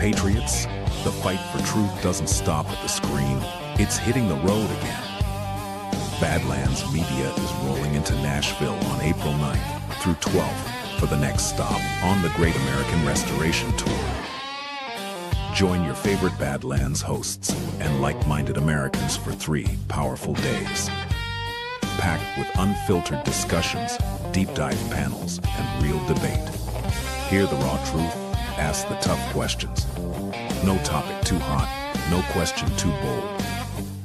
Patriots, the fight for truth doesn't stop at the screen. It's hitting the road again. Badlands Media is rolling into Nashville on April 9th through 12th for the next stop on the Great American Restoration Tour. Join your favorite Badlands hosts and like-minded Americans for 3 powerful days. Packed with unfiltered discussions, deep dive panels, and real debate. Hear the raw truth, ask the tough questions. No topic too hot, no question too bold.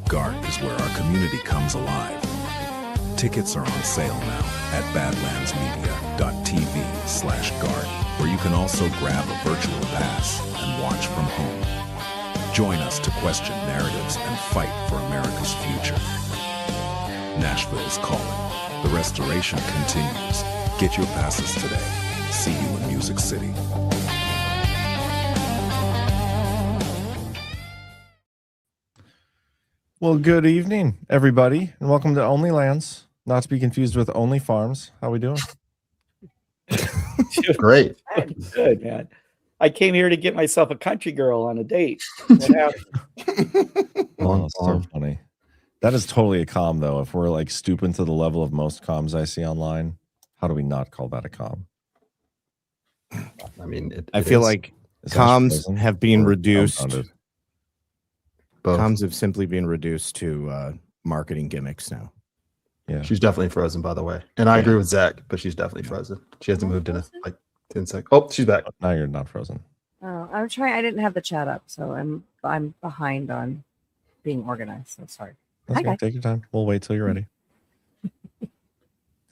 GART is where our community comes alive. Tickets are on sale now at badlandsmedia.tv/GART, where you can also grab a virtual pass and watch from home. Join us to question narratives and fight for America's future. Nashville's calling. The restoration continues. Get your passes today. See you in Music City. Well, good evening, everybody, and welcome to OnlyLands, not to be confused with Only Farms. How we doing? Great. I'm good, man. I came here to get myself a country girl on a date. What happened? Oh, so funny. That is totally a comm, though. If we're like stooping to the level of most comms I see online, how do we not call that a comm? I mean, I feel like comms have been reduced. Both. Comms have simply been reduced to marketing gimmicks now. Yeah, She's definitely frozen, by the way. And I agree with Zach, but she's definitely frozen. She hasn't moved in a, like 10 seconds. Oh, she's back. now you're not frozen. Oh, I'm trying. I didn't have the chat up, so I'm behind on being organized. So sorry. That's Hi, okay. guys. Take your time. We'll wait till you're ready.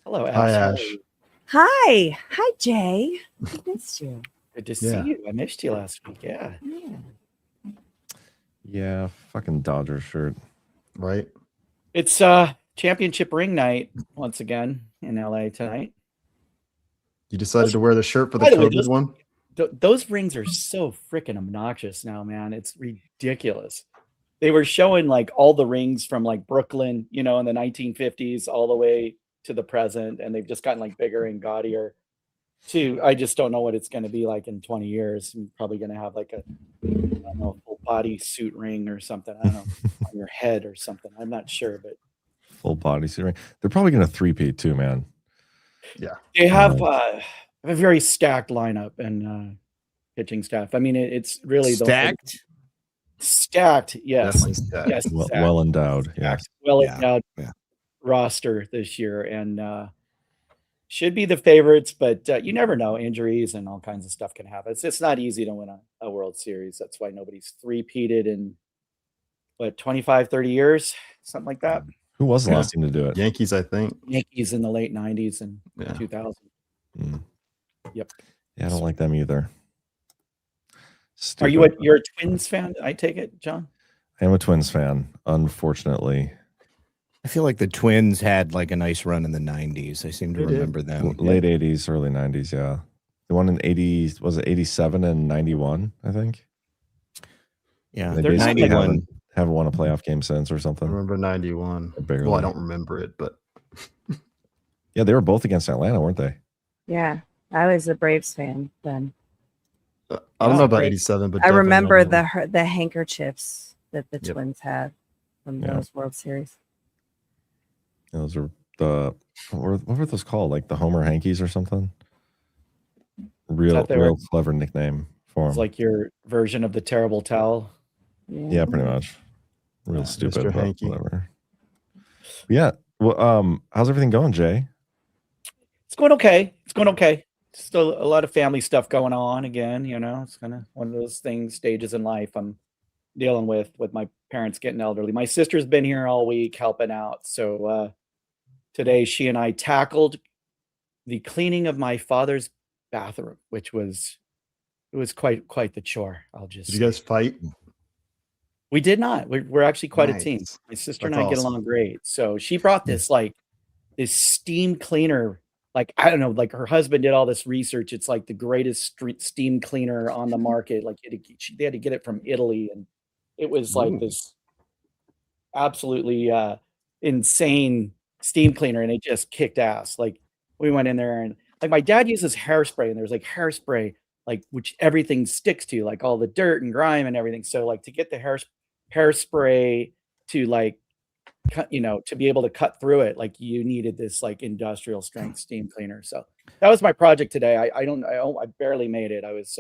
Hello, Hi, Ash. Ash. Hi, Jay. I missed you. Good to see Yeah. you. I missed you last week. Yeah. Yeah. Yeah, fucking Dodger shirt. Right? It's championship ring night once again in LA tonight. You decided to wear the shirt for the By the way, COVID one? Those rings are so freaking obnoxious now, man. It's ridiculous. They were showing like all the rings from like Brooklyn, you know, in the 1950s all the way to the present, and they've just gotten like bigger and gaudier. Too, I just don't know what it's going to be like in 20 years. I'm probably going to have like a, I don't know, full body suit ring or something. I don't know, on your head or something. I'm not sure, but Full body suit ring. They're probably going to 3P too, man. Yeah. they have a very stacked lineup and pitching staff. I mean, it's really stacked. Yes, Definitely stacked. yes, Well endowed. Yeah. well Yeah, endowed yeah. roster this year, and should be the favorites, but you never know. Injuries and all kinds of stuff can happen. It's not easy to win a World Series. That's why nobody's three-peated in, 25, 30 years, something like that. Who was the last team to do it? Yankees, I think. Yankees in the late 90s and Yeah. 2000. Mm. Yep. Yeah, I don't like them either. Are you you're a Twins fan? I take it, John? I am a Twins fan, unfortunately. I feel like the Twins had like a nice run in the 90s. I seem to They did. remember them. Late 80s, early 90s, yeah. The one in 80s, was it 87 and 91, I think? Yeah, They They're basically 91. haven't won a playoff game since or I something. remember 91. Barely. Well, I don't remember it, but Yeah, they were both against Atlanta, weren't they? Yeah. I was a Braves fan then. I don't know about Great. 87, but I definitely remember 91. the handkerchiefs that the Yep. Twins had from Yeah. those World Series. Yeah, those are the what were those called? Like the Homer Hankies or something? Real clever nickname for It's them. like your version of the terrible towel. Yeah, pretty much. Real Yeah, stupid, Mr. but Hanky. whatever. Yeah. Well, how's everything going, Jay? It's going okay. Still a lot of family stuff going on again, you know. It's kind of one of those stages in life I'm dealing with my parents getting elderly. My sister's been here all week helping out. So today she and I tackled the cleaning of my father's bathroom, which was quite the chore. I'll just Did you guys fight? We did not. We're actually quite a team. Nice. My sister and That's I get awesome. along great. So she brought this this steam cleaner. Like, I don't know, like her husband did all this research. It's like the greatest steam cleaner on the market. Like they had to get it from Italy, and it was like this absolutely insane steam cleaner, and it just kicked ass. Like we went in there, and like my dad uses hairspray, and there's like hairspray which everything sticks to, like all the dirt and grime and everything. So like to get the hairspray to like cut, to be able to cut through it, like you needed this like industrial strength steam cleaner. So that was my project today. I barely made it. I was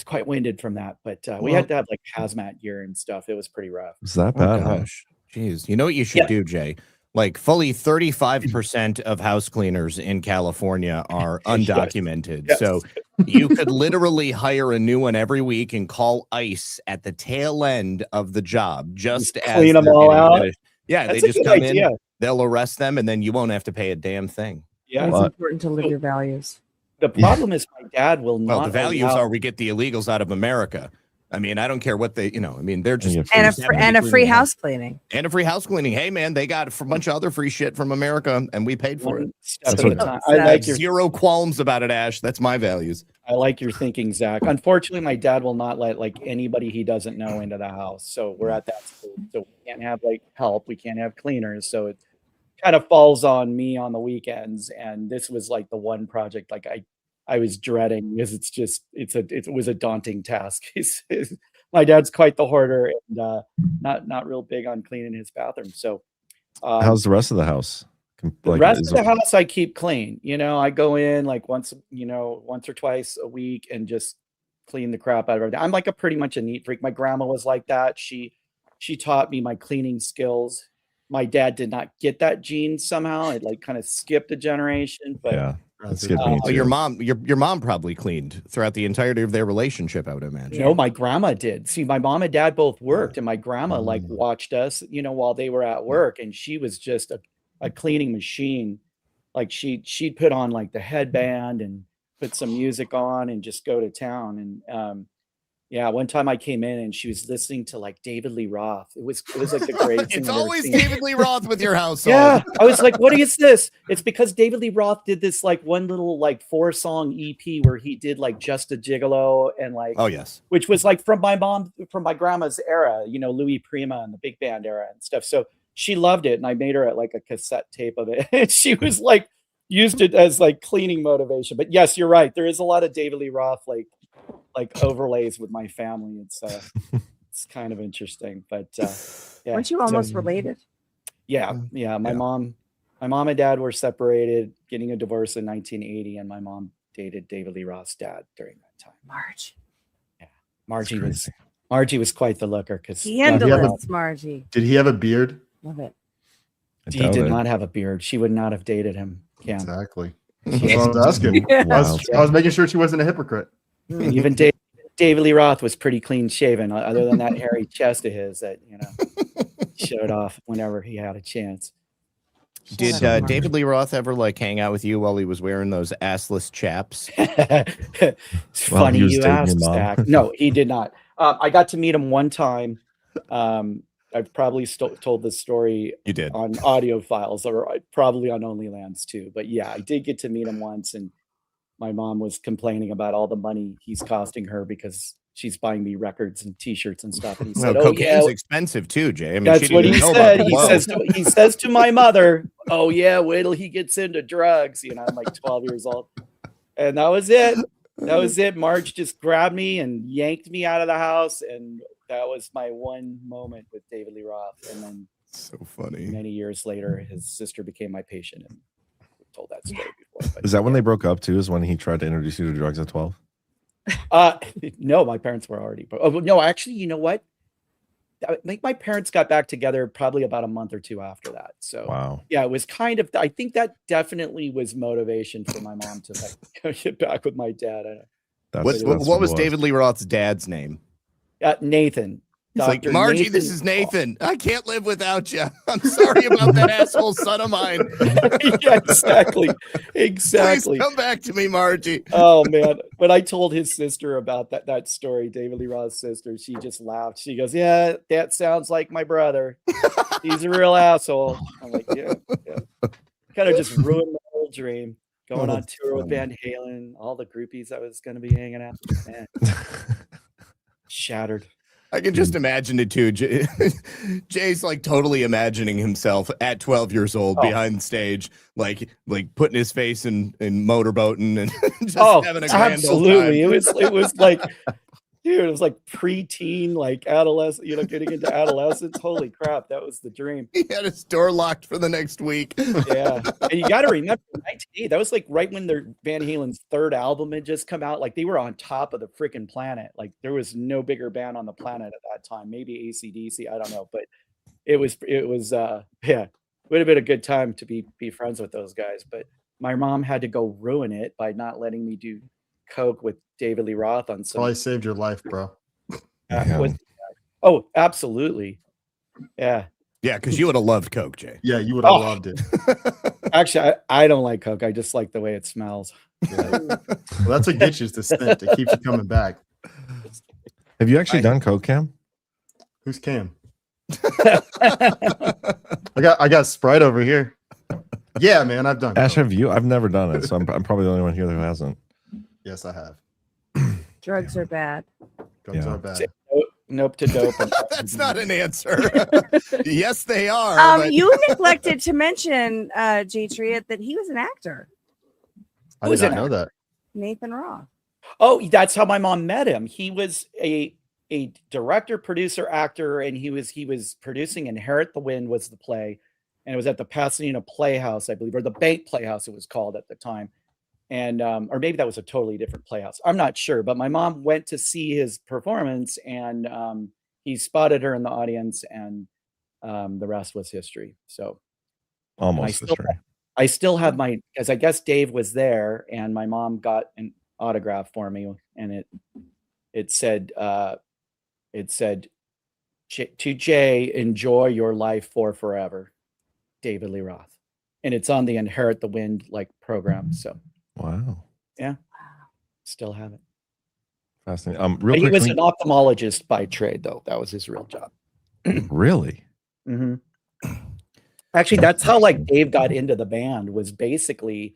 quite winded from that, but we had to have like hazmat gear and stuff. It was pretty rough. Is that bad? Gosh, jeez. You know what you should do, Jay? Like fully 35% of house cleaners in California are undocumented. Yes. So you could literally hire a new one every week and call ICE at the tail end of the job, just clean them all out. Finished. Yeah, they just come in, they'll arrest them, and then you won't have to pay a damn thing. Yeah, it's important to live your values. The problem is my dad will not. Well, the values are we get the illegals out of America. I mean, I don't care what they, they're just and a free house cleaning. And a free house cleaning. Hey, man, they got a bunch of other free shit from America, and we paid for it. That's what I like. Zero qualms about it, Ash. That's my values. I like your thinking, Zach. Unfortunately, my dad will not let like anybody he doesn't know into the house. So we're at that school, so we can't have like help. We can't have cleaners. So it kind of falls on me on the weekends. And this was like the one project like I was dreading, because it was a daunting task. My dad's quite the hoarder and not real big on cleaning his bathroom. So how's the rest of the house? The rest of the house I keep clean. I go in like once or twice a week and just clean the crap out of everything. I'm like pretty much a neat freak. My grandma was like that. She taught me my cleaning skills. My dad did not get that gene somehow. It like kind of skipped a generation, but yeah. Your mom probably cleaned throughout the entirety of their relationship, I would imagine. No, my grandma did. See, my mom and dad both worked, and my grandma like watched us, while they were at work, and she was just a cleaning machine. Like she'd put on like the headband and put some music on and just go to town. And one time I came in and she was listening to like David Lee Roth. It was like the greatest thing. It's always David Lee Roth with your household. Yeah, I was like, what is this? It's because David Lee Roth did this like one little like 4-song EP where he did like Just a Gigolo and like, oh yes, which was like from my grandma's era, Louis Prima and the big band era and stuff. So she loved it, and I made her like a cassette tape of it. And she was like used it as like cleaning motivation. But yes, you're right. There is a lot of David Lee Roth like overlays with my family. It's kind of interesting, but weren't you almost related? Yeah. My mom and dad were separated, getting a divorce in 1980, and my mom dated David Lee Roth's dad during that time. Margie was quite the looker, because Margie. Did he have a beard? Love it. He did not have a beard. She would not have dated him. Yeah. Exactly. That's what I was asking. I was making sure she wasn't a hypocrite. Even David Lee Roth was pretty clean shaven, other than that hairy chest of his that showed off whenever he had a chance. Did David Lee Roth ever like hang out with you while he was wearing those assless chaps? It's funny you asked, Zach. No, he did not. I got to meet him one time. I've probably told this story on audio files, or probably on OnlyLands too. But yeah, I did get to meet him once, and my mom was complaining about all the money he's costing her because she's buying me records and T-shirts and stuff. And he said, cocaine's expensive too, Jay. I mean, that's what he said. He says to my mother, "Oh yeah, wait till he gets into drugs." I'm like 12 years old, and that was it. That was it. Marge just grabbed me and yanked me out of the house, and that was my one moment with David Lee Roth. And then, so funny. Many years later, his sister became my patient, and we told that story before. But, is that when they broke up too? Is when he tried to introduce you to drugs at 12? No, my parents were already. Oh no, actually, you know what? I think my parents got back together probably about a month or two after that. So wow. Yeah, it was kind of. I think that definitely was motivation for my mom to like get back with my dad. What was David Lee Roth's dad's name? Nathan. He's like, Margie, Nathan. This is Nathan. I can't live without you. I'm sorry about that asshole son of mine. Yeah, exactly. Please come back to me, Margie. Oh man. When I told his sister about that story, David Lee Roth's sister, she just laughed. She goes, "Yeah, that sounds like my brother. He's a real asshole." I'm like, yeah. Kind of just ruined my whole dream. Going on tour with Van Halen, all the groupies I was going to be hanging out with. Man. Shattered. I can just imagine it too. Jay's like totally imagining himself at 12 years old behind the stage, like putting his face in motorboating and just having a grand absolutely. old time. It was like, dude, it was like preteen, like adolescent, getting into adolescence. Holy crap, that was the dream. He had his door locked for the next week. Yeah. And you got to remember, 1980, that was like right when their Van Halen's third album had just come out. Like they were on top of the freaking planet. Like there was no bigger band on the planet at that time. Maybe AC/DC, I don't know. But it was yeah, would have been a good time to be friends with those guys. But my mom had to go ruin it by not letting me do coke with David Lee Roth on some. Probably saved your life, bro. Oh, absolutely. Yeah. Yeah, because you would have loved coke, Jay. Yeah, you would have loved it. Actually, I don't like coke. I just like the way it smells. Yeah. Well, that's what gets you the scent. It keeps you coming back. Have you actually done coke, Cam? Who's Cam? I got Sprite over here. Yeah, man, I've done. Ash, coke. have you? I've never done it, so I'm probably the only one here who hasn't. Yes, I have. Drugs are bad. Drugs Yeah. are bad. Nope to dope. That's not an answer. Yes, they are. But... You neglected to mention, J-Tree, that he was an actor. I did not know that. Nathan Roth. Oh, that's how my mom met him. He was a director, producer, actor, and he was producing Inherit the Wind was the play, and it was at the Pasadena Playhouse, I believe, or the Bank Playhouse it was called at the time. And or maybe that was a totally different playhouse. I'm not sure, but my mom went to see his performance, and he spotted her in the audience, and the rest was history. So Almost history. I still have because I guess Dave was there, and my mom got an autograph for me, and it said to Jay, enjoy your life for forever, David Lee Roth, and it's on the Inherit the Wind program. So. Wow. Yeah. Still have it. Fascinating. He was an ophthalmologist by trade, though. That was his real job. Really? Mm-hmm. Actually, that's how Dave got into the band. Was basically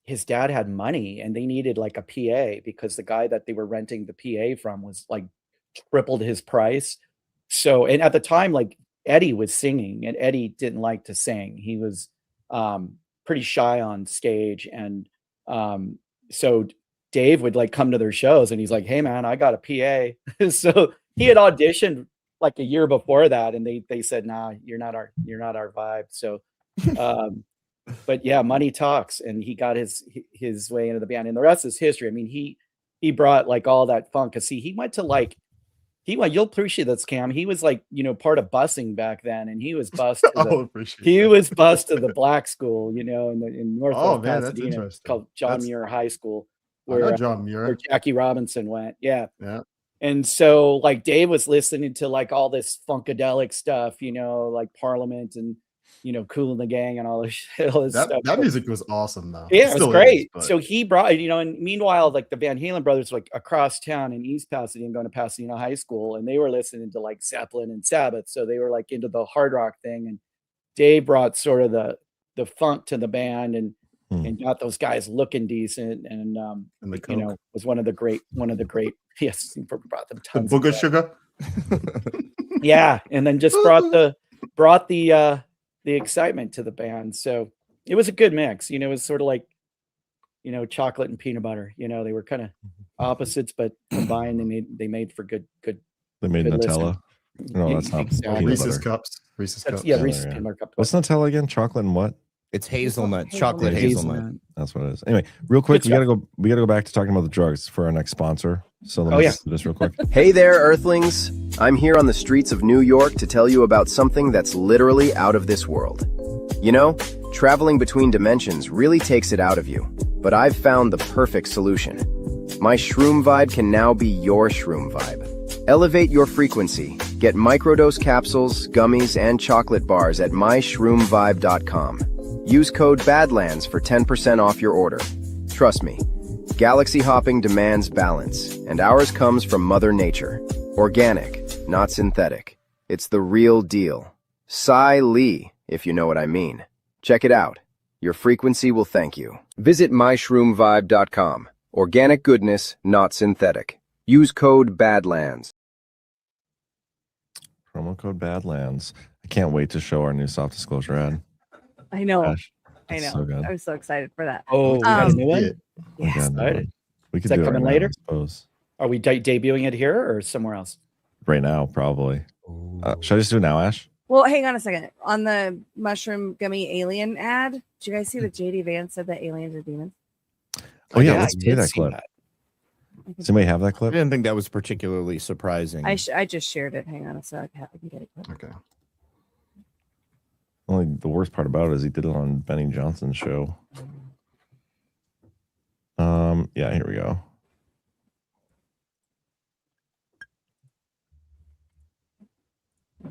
his dad had money and they needed a PA because the guy that they were renting the PA from was tripled his price. So, and at the time, Eddie was singing, and Eddie didn't like to sing. He was pretty shy on stage, and so Dave would come to their shows, and he's like, "Hey man, I got a PA." So he had auditioned a year before that, and they said, "Nah, you're not our vibe." So but yeah, money talks, and he got his way into the band, and the rest is history. I mean, he brought all that funk, cuz see, he went to you'll appreciate this, Cam. He was part of busing back then, and he was bused to the black school, in Northwest Pasadena, called John Muir High School, where Jackie Robinson went. Yeah. Yeah. And so Dave was listening to all this funkadelic stuff, Parliament and Kool and the Gang and all this stuff. That music was awesome, though. Yeah, it was great. So he brought, and meanwhile, the Van Halen brothers were across town in East Pasadena, going to Pasadena High School, and they were listening to Zeppelin and Sabbath. So they were into the hard rock thing. And Dave brought sort of the funk to the band and got those guys looking decent. And was one of the great, yes, he brought them tons of Booger Sugar. Yeah. And then just brought the excitement to the band. So it was a good mix. It was sort of chocolate and peanut butter. They were kind of opposites, but combined they made for good. They made good Nutella. Listen. No, that's not exactly. Reese's cups. Reese's cups. Yeah, Reese's peanut butter cups. What's Nutella again? Chocolate and what? It's hazelnut, chocolate hazelnut. That's what it is. Anyway, real quick, we gotta go back to talking about the drugs for our next sponsor. So let me do this real quick. Hey there, Earthlings. I'm here on the streets of New York to tell you about something that's literally out of this world. Traveling between dimensions really takes it out of you, but I've found the perfect solution. My Shroom Vibe can now be your Shroom Vibe. Elevate your frequency. Get microdose capsules, gummies, and chocolate bars at myshroomvibe.com. Use code BADLANDS for 10% off your order. Trust me, galaxy hopping demands balance, and ours comes from Mother Nature. Organic, not synthetic. It's the real deal. Psy Lee, if you know what I mean. Check it out. Your frequency will thank you. Visit myshroomvibe.com. Organic goodness, not synthetic. Use code BADLANDS. Promo code Badlands. I can't wait to show our new soft disclosure ad. I know. Gosh, I it's know. so good. I'm so excited for that. Oh, we got a new one? Oh my Yes. God, no. Excited. We could that do it coming right later? now, I suppose. Are we debuting it here or somewhere else? Right now, probably. Should I just do it now, Ash? Well, hang on a second. On the mushroom gummy alien ad, did you guys see that JD Vance said that aliens are demons? Oh yeah, I let's play did that see clip. that. Does anybody have that I clip? didn't think that was particularly surprising. I just shared it. Hang on a sec. I can get it. Okay. Only the worst part about it is he did it on Benny Johnson's show. Yeah, here we go. I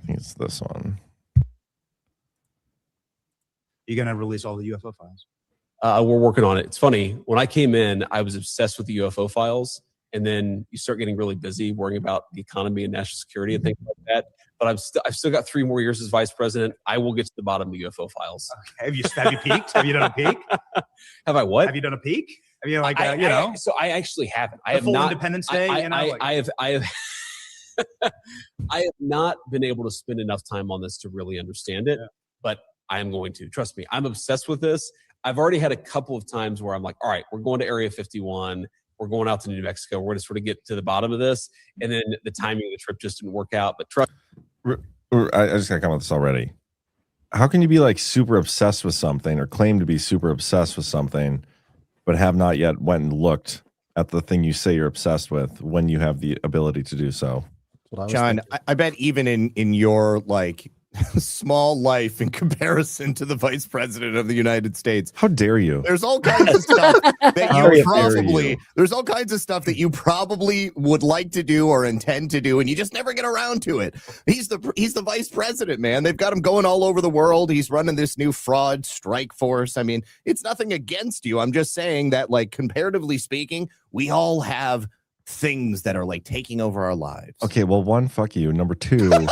think it's this one. You gonna release all the UFO files? We're working on it. It's funny. When I came in, I was obsessed with the UFO files, and then you start getting really busy worrying about the economy and national security and things like that. But I've still got 3 more years as vice president. I will get to the bottom of the UFO files. Okay. Have you peeked? Have you done a peek? Have I what? Have you done a peek? I mean, like So I actually haven't. I the have full not. Independence Day. I have. I have not been able to spend enough time on this to really understand it, but I am going to. Trust me, I'm obsessed with this. I've already had a couple of times where I'm like, all right, we're going to Area 51. We're going out to New Mexico. We're going to sort of get to the bottom of this. And then the timing of the trip just didn't work out. But trust I just got to come with this already. How can you be like super obsessed with something or claim to be super obsessed with something, but have not yet went and looked at the thing you say you're obsessed with when you have the ability to do so? John, I bet even in your like small life in comparison to the vice president of the United States, how dare you? There's all kinds of stuff that you probably there's all kinds of stuff that you probably would like to do or intend to do, and you just never get around to it. He's the vice president, man. They've got him going all over the world. He's running this new fraud strike force. I mean, it's nothing against you. I'm just saying that, like, comparatively speaking, we all have things that are like taking over our lives. Okay, well, 1, fuck you. Number 2,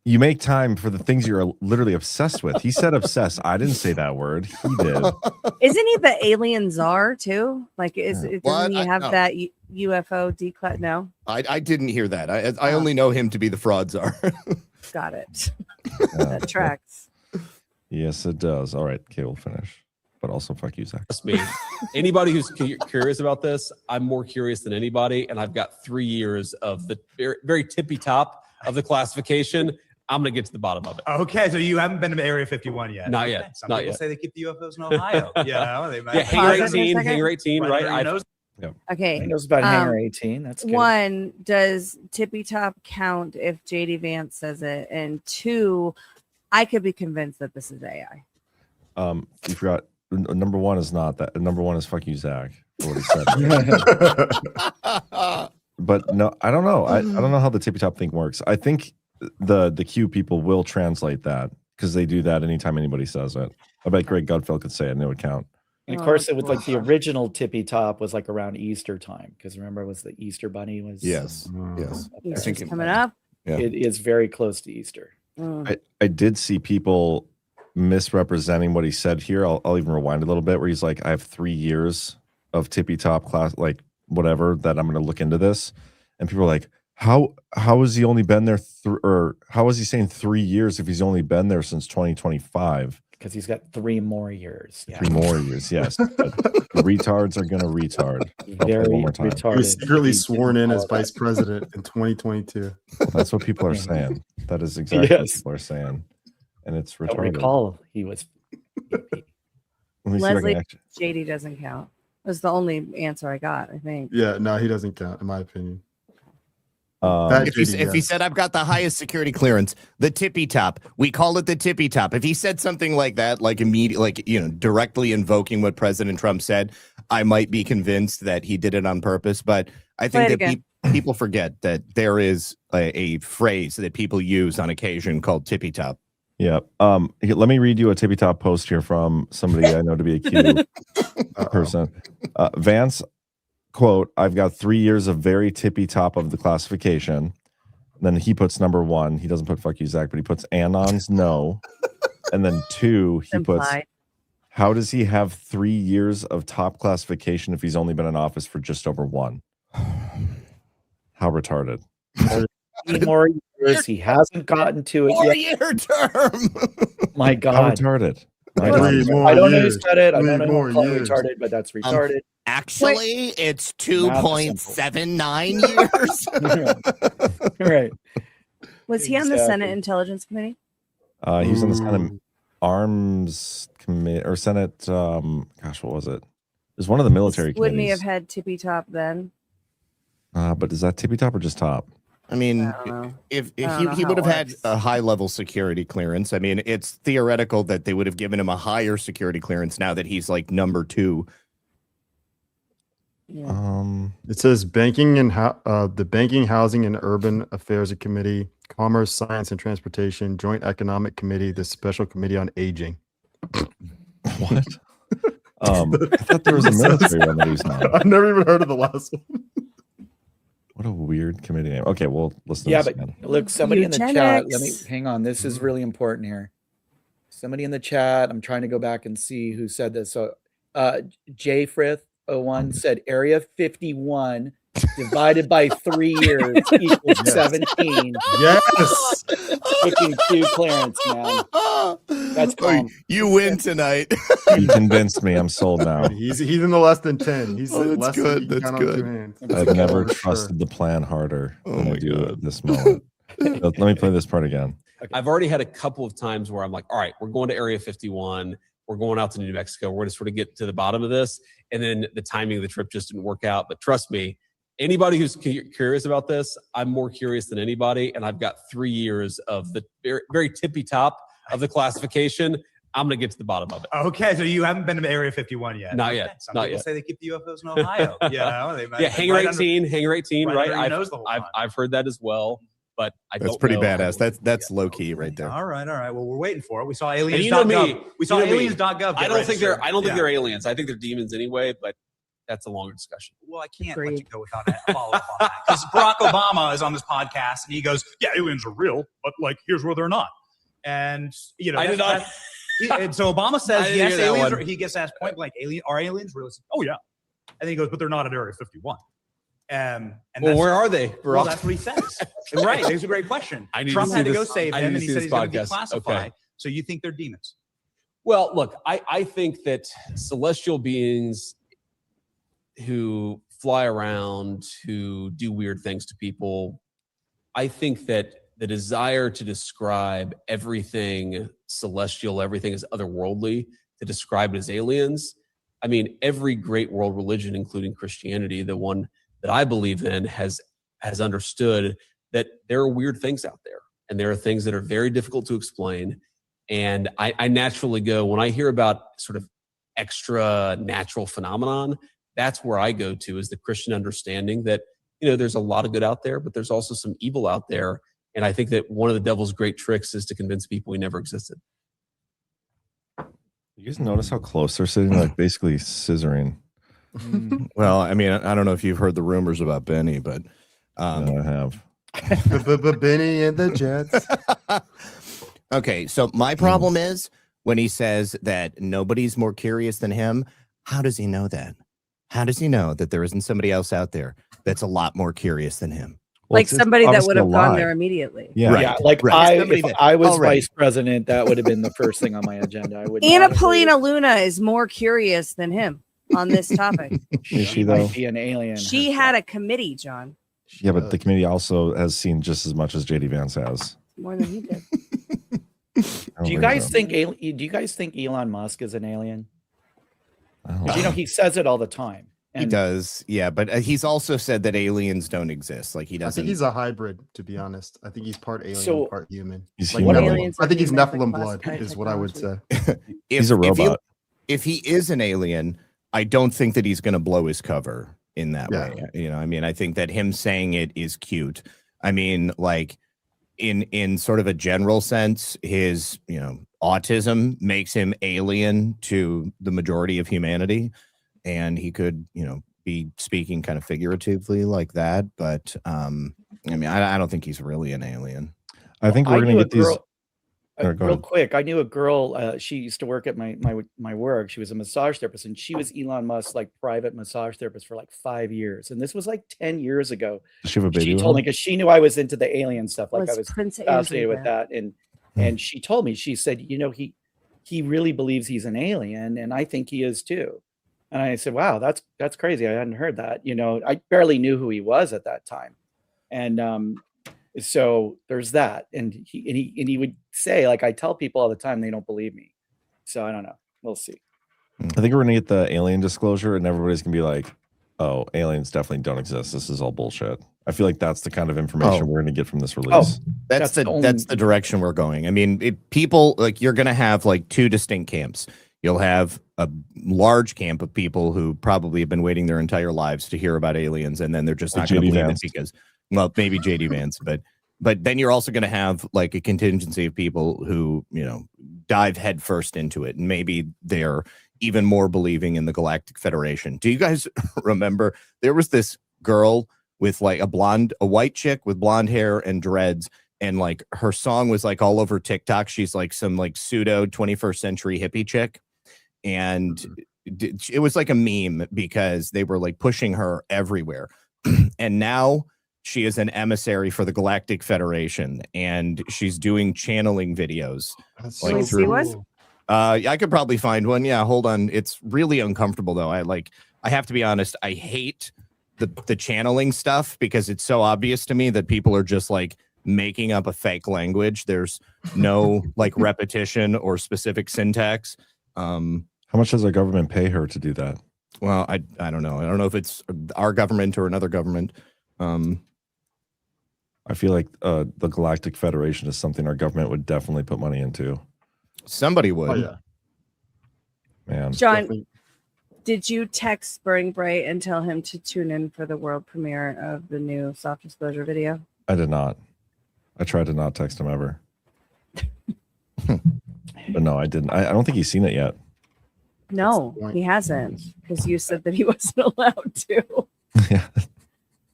you make time for the things you're literally obsessed with. He said obsessed. I didn't say that word. He did. Isn't he the alien czar too? Like, doesn't he have no. that UFO declass? No, I didn't hear that. I only know him to be the fraud czar. got it. That tracks. Yes, it does. All right, okay, we'll finish. But also, fuck you, Zach. me. Anybody who's curious about this, I'm more curious than anybody. And I've got 3 years of the very, very tippy top of the classification. I'm going to get to the bottom of it. Okay, so you haven't been to Area 51 yet. Not yet. Some not people yet. say they keep the UFOs in Ohio. You know, they might. Yeah, Hangar Pause it for a 18, second. Hangar 18, right? Everybody knows. Okay. He knows about Hangar 18. That's good. 1, does tippy top count if JD Vance says it? And 2, I could be convinced that this is AI. You forgot. Number 1 is not that. Number 1 is fuck you, Zach. What he said. But no, I don't know. I don't know how the tippy top thing works. I think the Q people will translate that because they do that anytime anybody says it. I bet Greg Gutfeld could say it and it would count. And of course, it was like the original tippy top was like around Easter time because remember, it was the Easter bunny was Yes. Easter's coming up. Yeah. It is very close to Easter. I did see people misrepresenting what he said here. I'll even rewind a little bit where he's like, I have 3 years of tippy top class, like whatever, that I'm going to look into this. And people are like, how has he only been there or how is he saying 3 years if he's only been there since 2025? Because he's got 3 more years. Yeah. 3 more years, yes. But retards are going to retard. I'll play Very one more time. He retarded. was secretly He sworn didn't in as follow that. vice president in 2022. Well, that's what people are saying. That is exactly what Yes. people are saying. And it's I don't retarded. recall he was. Let me see if I Leslie, can actually. JD doesn't count. That's the only answer I got, I think. Yeah, no, he doesn't count, in my opinion. If he said I've got the highest security clearance, the tippy top, we call it the tippy top. If he said something like that, like directly invoking what President Trump said, I might be convinced that he did it on purpose. But I think that people forget that there is a phrase that people use on occasion called tippy top. Yeah. Let me read you a tippy top post here from somebody I know to be a Q person. Vance, quote, I've got 3 years of very tippy top of the classification. Then he puts number 1. He doesn't put fuck you, Zach, but he puts Anons no. And then 2, he puts, how does he have 3 years of top classification if he's only been in office for just over 1? How retarded. More years. He hasn't gotten to it yet. 4-year term. My How God. retarded. I Right? don't know who said it. I Three don't know more who called years. retarded, but that's retarded. Actually, it's 2.79 years. Right. Was he on the Senate Intelligence Committee? He's on the Senate Arms Committee or Senate. Gosh, what was it? It was one of the military Wouldn't he committees. have had tippy top then? But is that tippy top or just top? I mean, I don't know. if I don't know he how would it have had works. a high level security clearance, I mean, it's theoretical that they would have given him a higher security clearance now that he's like number 2. Yeah. It says banking and the Banking, Housing, and Urban Affairs Committee, Commerce, Science, and Transportation, Joint Economic Committee, the Special Committee on Aging. What? I thought there was a military one that he's on. I've never even heard of the last one. What a weird committee name. Okay, well, listen. Yeah, to this but again. look, somebody in the chat. Let me Eugenics. hang on. This is really important here. Somebody in the chat. I'm trying to go back and see who said this. So, J Frith 01 said Area 51 divided by 3 years equals 17. Yes. Picking 2 clearance, man. That's calm. You win tonight. You convinced me. I'm sold now. He's in the less than 10. He's Oh, that's less good, Than that's you can count on good. 2 hands. I've never For sure. trusted the plan harder Oh than my I do God. at this moment. Let me play this part again. I've already had a couple of times where I'm like, all right, we're going to Area 51. We're going out to New Mexico. We're going to sort of get to the bottom of this. And then the timing of the trip just didn't work out. But trust me, anybody who's curious about this, I'm more curious than anybody. And I've got 3 years of the very, very tippy top of the classification. I'm going to get to the bottom of it. Okay, so you haven't been to Area 51 yet. Not yet. Some Not people yet. say they keep the UFOs in Ohio. You know, they might Yeah, be Hangar right 18, Hangar 18, right right? under your I've, nose the whole time. I've heard that as well, but I That's don't pretty know. badass. That's low key right there. All right. Well, we're waiting for it. We saw And aliens.gov. you know me. We saw You know me. aliens.gov. I don't think they're aliens. I think they're demons anyway, but that's a longer discussion. Well, I can't let Agreed. you go without a follow-up on that. Because Barack Obama is on this podcast and he goes, yeah, aliens are real, but like, here's where they're not. And, you know, I did not. and so Obama I says, didn't yes, hear that aliens one. are, he gets asked point blank, are aliens real? He says, oh, yeah. And then he goes, but they're not at Area 51. And Well, that's, where are they? well, that's what he says. Right. That's a great question. I need to Trump see had to go this- save I him, need and to he see said this he's going to podcast. declassify. Okay. So you think they're demons? Well, look, I think that celestial beings who fly around, who do weird things to people, I think that the desire to describe everything celestial, everything is otherworldly, to describe it as aliens. I mean, every great world religion, including Christianity, the one that I believe in, has understood that there are weird things out there, and there are things that are very difficult to explain. And I naturally go, when I hear about sort of extra natural phenomenon, that's where I go to, is the Christian understanding that, you know, there's a lot of good out there, but there's also some evil out there. And I think that one of the devil's great tricks is to convince people he never existed. You guys notice how close they're sitting, like basically scissoring. Well, I mean, I don't know if you've heard the rumors about Benny, but No, I have. Benny and the Jets. okay. So my problem is when he says that nobody's more curious than him. How does he know that? How does he know that there isn't somebody else out there that's a lot more curious than him? Well, Like it's somebody that obviously would a have gone lie. there immediately. Yeah. Yeah, like right. if Somebody that I was already- vice president, that would have been the first thing on my agenda. I would. Anna not have Polina Luna is more curious than him on this topic. Is she though? might be an alien. She had a committee, John, Yeah, but the committee also has seen just as much as JD Vance has. more than he did. I don't Do you guys think? Do you guys think Elon Musk is an alien? I don't 'Cause, you know, he says it all the time. He does, yeah, but he's also said that aliens don't exist. Like he I doesn't. think he's a hybrid, to be honest. I think he's part alien, So- part human. He's Like, human. Nephilim. Aliens I think he's are human, Nephilim but blood, classified is what I would say. He's a robot. If he is an alien, I don't think that he's going to blow his cover in that Yeah. way. You know, I mean, I think that him saying it is cute. I mean, like in sort of a general sense, his, you know, autism makes him alien to the majority of humanity, and he could, you know, be speaking kind of figuratively like that. But I mean, I don't think he's really an alien. I think I we're gonna knew a get these. girl- Go real ahead. quick, I knew a girl. She used to work at my work. She was a massage therapist, and she was Elon Musk's like private massage therapist for like 5 years. And this was like 10 years ago. Does she have a baby? She with told him? me because she knew I was into the alien stuff. Like I Was was Prince Andrew fascinated with there? that. And she told me, she said, he really believes he's an alien, and I think he is too. And I said, wow, that's crazy. I hadn't heard that. I barely knew who he was at that time. And so there's that. And he would say, like, I tell people all the time, they don't believe me. So I don't know. We'll see. I think we're gonna get the alien disclosure, and everybody's gonna be like, "Oh, aliens definitely don't exist. This is all bullshit." I feel like that's the kind of information we're gonna get from this release. That's the direction we're going. I mean, people, like, you're gonna have like two distinct camps. You'll have a large camp of people who probably have been waiting their entire lives to hear about aliens, and then they're just Like not going to JD believe Vance. it because, well, maybe JD Vance, but then you're also going to have like a contingency of people who, dive headfirst into it, and maybe they're even more believing in the Galactic Federation. Do you guys remember there was this girl with like a white chick with blonde hair and dreads, and like her song was like all over TikTok. She's like some like pseudo 21st century hippie chick, and it was like a meme because they were like pushing her everywhere. And now she is an emissary for the Galactic Federation, and she's doing channeling videos. Can we see one? I could probably find one. Yeah, hold on. It's really uncomfortable though. I have to be honest. I hate the channeling stuff because it's so obvious to me that people are just like making up a fake language. There's no like repetition or specific syntax. How much does our government pay her to do that? Well, I don't know. I don't know if it's our government or another government. I feel like the Galactic Federation is something our government would definitely put money into. Somebody would. Oh yeah. Man. John, Definitely. did you text Spring Bright and tell him to tune in for the world premiere of the new soft disclosure video? I did not. I tried to not text him ever. But no, I didn't. I don't think he's seen it yet. No, he hasn't, because you said that he wasn't allowed to. Yeah.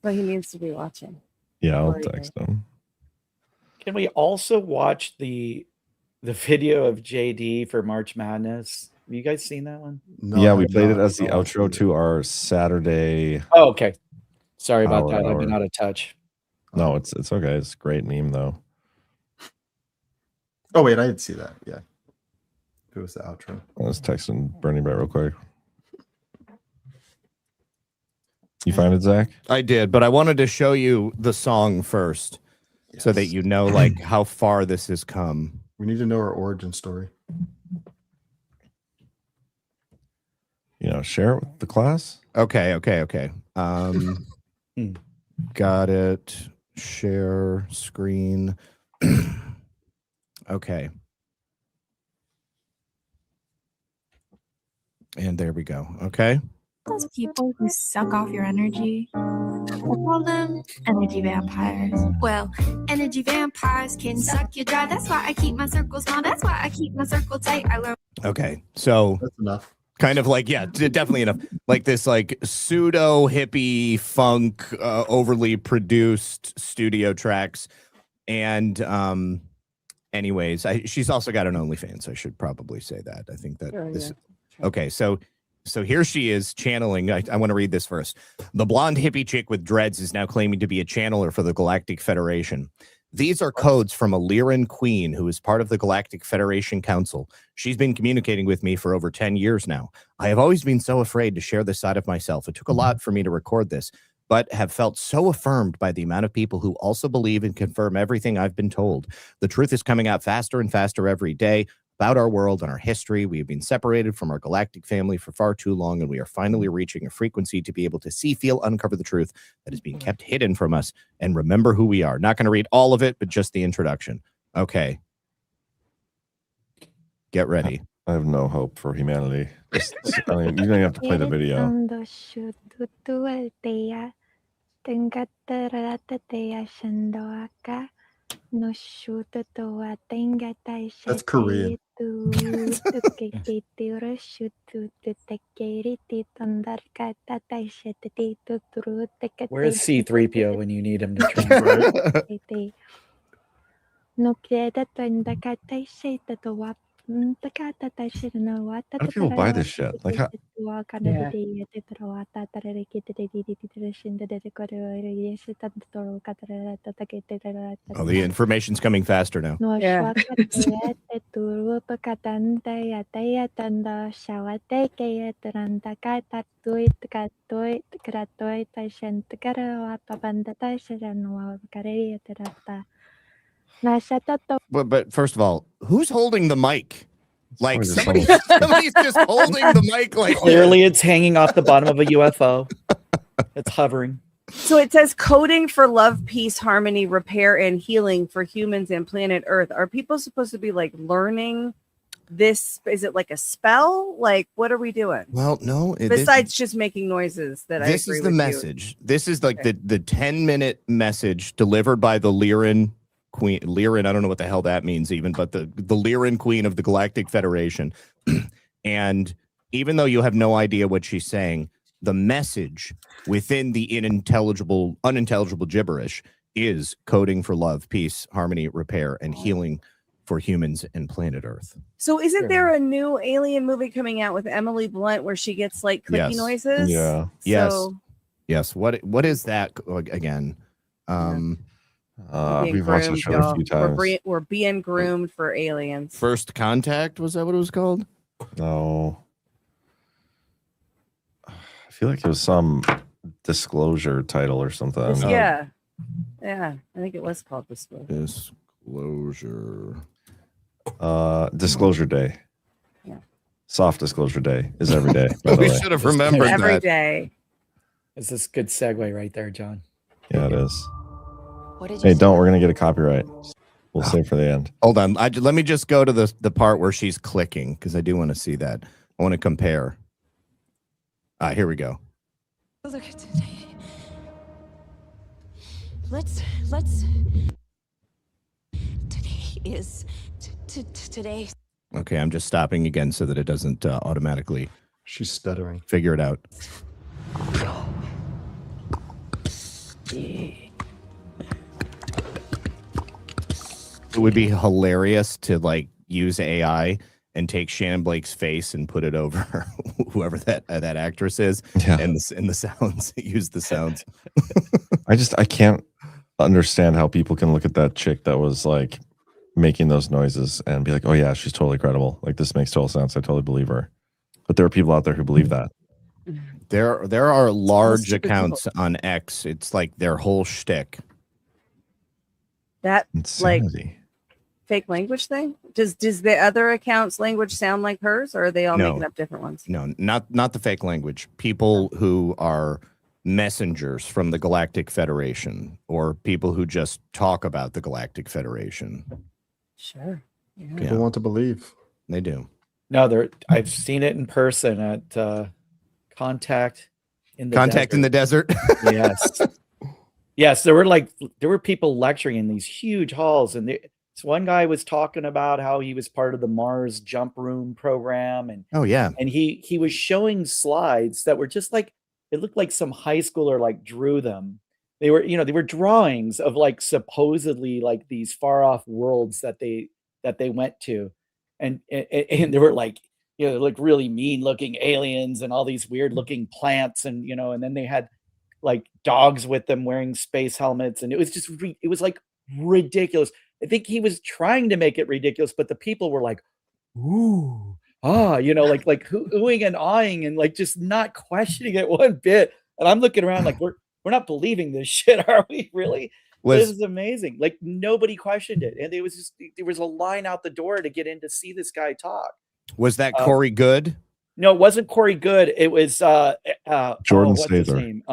But he needs to be watching. Yeah, I'll Or text him. Can we also watch the video of JD for March Madness? Have you guys seen that one? No, Yeah, I we have played it not. as the No, outro to our Saturday. Oh, okay. Sorry about Hour, that. I've been hour. out of touch. No, it's okay. It's a great meme though. Oh wait, I did see that. Yeah, it was the outro. I was texting Bernie Bright real quick. You find it, Zach? I did, but I wanted to show you the song first so that Yes. you know like how far this has come. We need to know our origin story. Share it with the class. Okay. Got it. Share screen. Okay. And there we go. Okay. Those people who suck off your energy, I call them energy vampires. Well, energy vampires can suck you dry. That's why I keep my circle small. That's why I keep my circle tight. I learned. Okay. So That's enough. kind of like, yeah, definitely enough. Like this like pseudo hippie funk, overly produced studio tracks. And anyways, she's also got an OnlyFans. I should probably say that. I think that Sure, this. yeah. Okay, so here she is channeling. I want to read this first. The blonde hippie chick with dreads is now claiming to be a channeler for the Galactic Federation. These are codes from a Lyran queen who is part of the Galactic Federation Council. She's been communicating with me for over 10 years now. I have always been so afraid to share this side of myself. It took a lot for me to record this, but have felt so affirmed by the amount of people who also believe and confirm everything I've been told. The truth is coming out faster and faster every day about our world and our history. We have been separated from our galactic family for far too long, and we are finally reaching a frequency to be able to see, feel, uncover the truth that is being kept hidden from us and remember who we are. Not going to read all of it, but just the introduction. Okay. Get ready. I have no hope for humanity. You don't even have to play the video. That's Korean. Where is C3PO when you need him to translate? No quiere to How do people buy this shit? Like, how? Yeah. Oh, the information's coming faster now. Yeah. But first of all, who's holding the mic? Like Probably just somebody's just holding the mic. Like Clearly, it's hanging off the bottom of a UFO. It's hovering. So it says coding for love, peace, harmony, repair, and healing for humans and planet Earth. Are people supposed to be like learning this? Is it like a spell? Like, what are we doing? Well, no. Besides just making noises that this I agree is the with message. This is like the 10-minute message delivered by the Lyran Queen. Lyran, I don't know what the hell that means even, but the Lyran Queen of the Galactic Federation. And even though you have no idea what she's saying, the message within the unintelligible gibberish is coding for love, peace, harmony, repair, and healing for humans and planet Earth. So isn't there a new alien movie coming out with Emily Blunt where she gets like clicky noises? Yeah. Yes. What is that again? We've watched the show a few times. We're being groomed for aliens. First Contact, was that what it was called? No. I feel like it was some disclosure title or something. Yeah. I think it was called Disclosure. Disclosure Day. Yeah. Soft Disclosure Day is every day. By the We way. should have remembered Every that. day. Is this a good segue right there, John? Yeah, it is. Hey, we're gonna get a copyright. We'll save for the end. Hold on. Let me just go to the part where she's clicking because I do want to see that. I want to compare. Here we go. Look at today. Let's. Today is today. Okay, I'm just stopping again so that it doesn't automatically. She's stuttering. Figure it out. It would be hilarious to like use AI and take Shannon Blake's face and put it over whoever that actress is, and the sounds. Use the sounds. I can't understand how people can look at that chick that was like making those noises and be like, oh yeah, she's totally credible. Like this makes total sense. I totally believe her. But there are people out there who believe that. There are large accounts on X. It's like their whole shtick. That Insanity. like fake language thing? Does the other accounts language sound like hers, or are they all making up different ones? No, not the fake language. People who are messengers from the Galactic Federation, or people who just talk about the Galactic Federation. Sure. Yeah. People want to believe. They do. No, I've seen it in person at Contact in the Desert. Yes. Yes, there were people lecturing in these huge halls, and this one guy was talking about how he was part of the Mars Jump Room program, and and he was showing slides that were just like, it looked like some high schooler like drew them. They were drawings of like supposedly like these far off worlds that they went to, and they were like, like really mean looking aliens and all these weird looking plants, and and then they had like dogs with them wearing space helmets, and it was just it was like ridiculous. I think he was trying to make it ridiculous, but the people were like, ooh, like oohing and awing and like just not questioning it one bit. And I'm looking around like, we're not believing this shit, are we really? This is amazing. Like nobody questioned it, and there was a line out the door to get in to see this guy talk. Was that Corey Good? No, it wasn't Corey Good. It was Jordan what's his Sather. name?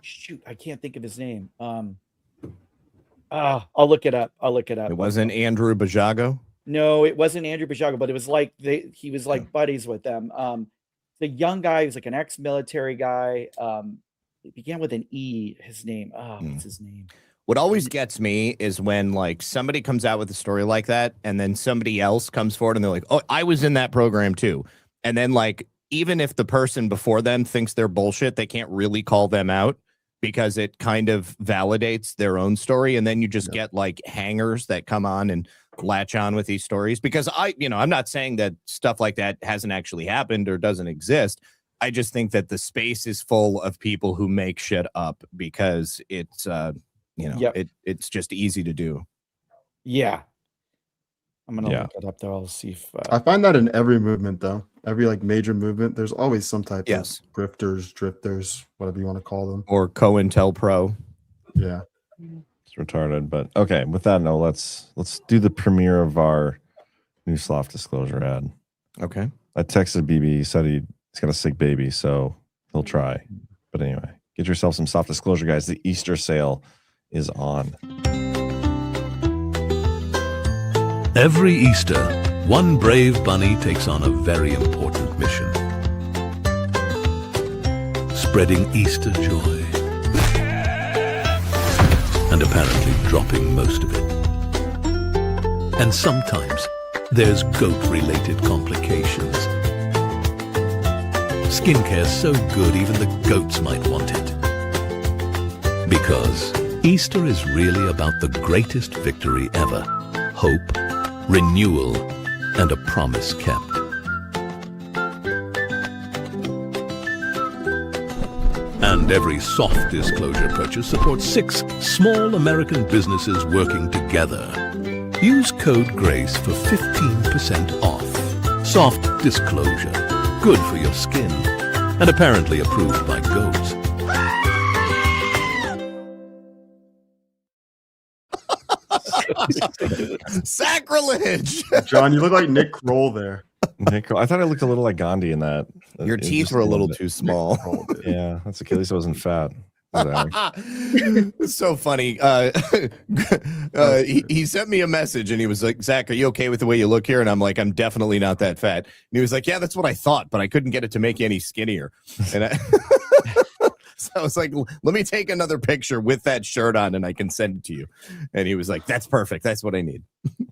Shoot, I can't think of his name. I'll look it up. It wasn't Andrew Bajago? No, it wasn't Andrew Bajago, but it was like he was like buddies with them. The young guy was like an ex-military guy. It began with an E, his name. What's his name? What always gets me is when like somebody comes out with a story like that, and then somebody else comes forward and they're like, oh, I was in that program too. And then like, even if the person before them thinks they're bullshit, they can't really call them out because it kind of validates their own story. And then you just get like hangers that come on and latch on with these stories, because I'm not saying that stuff like that hasn't actually happened or doesn't exist. I just think that the space is full of people who make shit up because it's it's just easy to do. Yeah. I'm gonna look it up there. I'll see if I find that in every movement, though. Every like major movement, there's always some type of grifters, drifters, whatever you want to call them, or COINTELPRO. Yeah, it's retarded. But okay, with that note, let's do the premiere of our new soft disclosure ad. Okay. I texted BB. He said he's got a sick baby, so he'll try. But anyway, get yourself some soft disclosure, guys. The Easter sale is on. Every Easter, one brave bunny takes on a very important mission. Spreading Easter joy. And apparently dropping most of it. And sometimes there's goat-related complications. Skincare so good even the goats might want it. Because Easter is really about the greatest victory ever. Hope, renewal, and a promise kept. And every soft disclosure purchase supports 6 small American businesses working together. Use code GRACE for 15% off. Soft disclosure, good for your skin, and apparently approved by goats. Sacrilege. John, you look like Nick Kroll there. Nick, I thought I looked a little like Gandhi in that. Your teeth were a little too small. Yeah, that's okay. At least I wasn't fat. It's so funny. He sent me a message and he was like, Zach, are you okay with the way you look here? And I'm like, I'm definitely not that fat. And he was like, yeah, that's what I thought, but I couldn't get it to make you any skinnier. And so I was like, let me take another picture with that shirt on and I can send it to you. And he was like, that's perfect. That's what I need.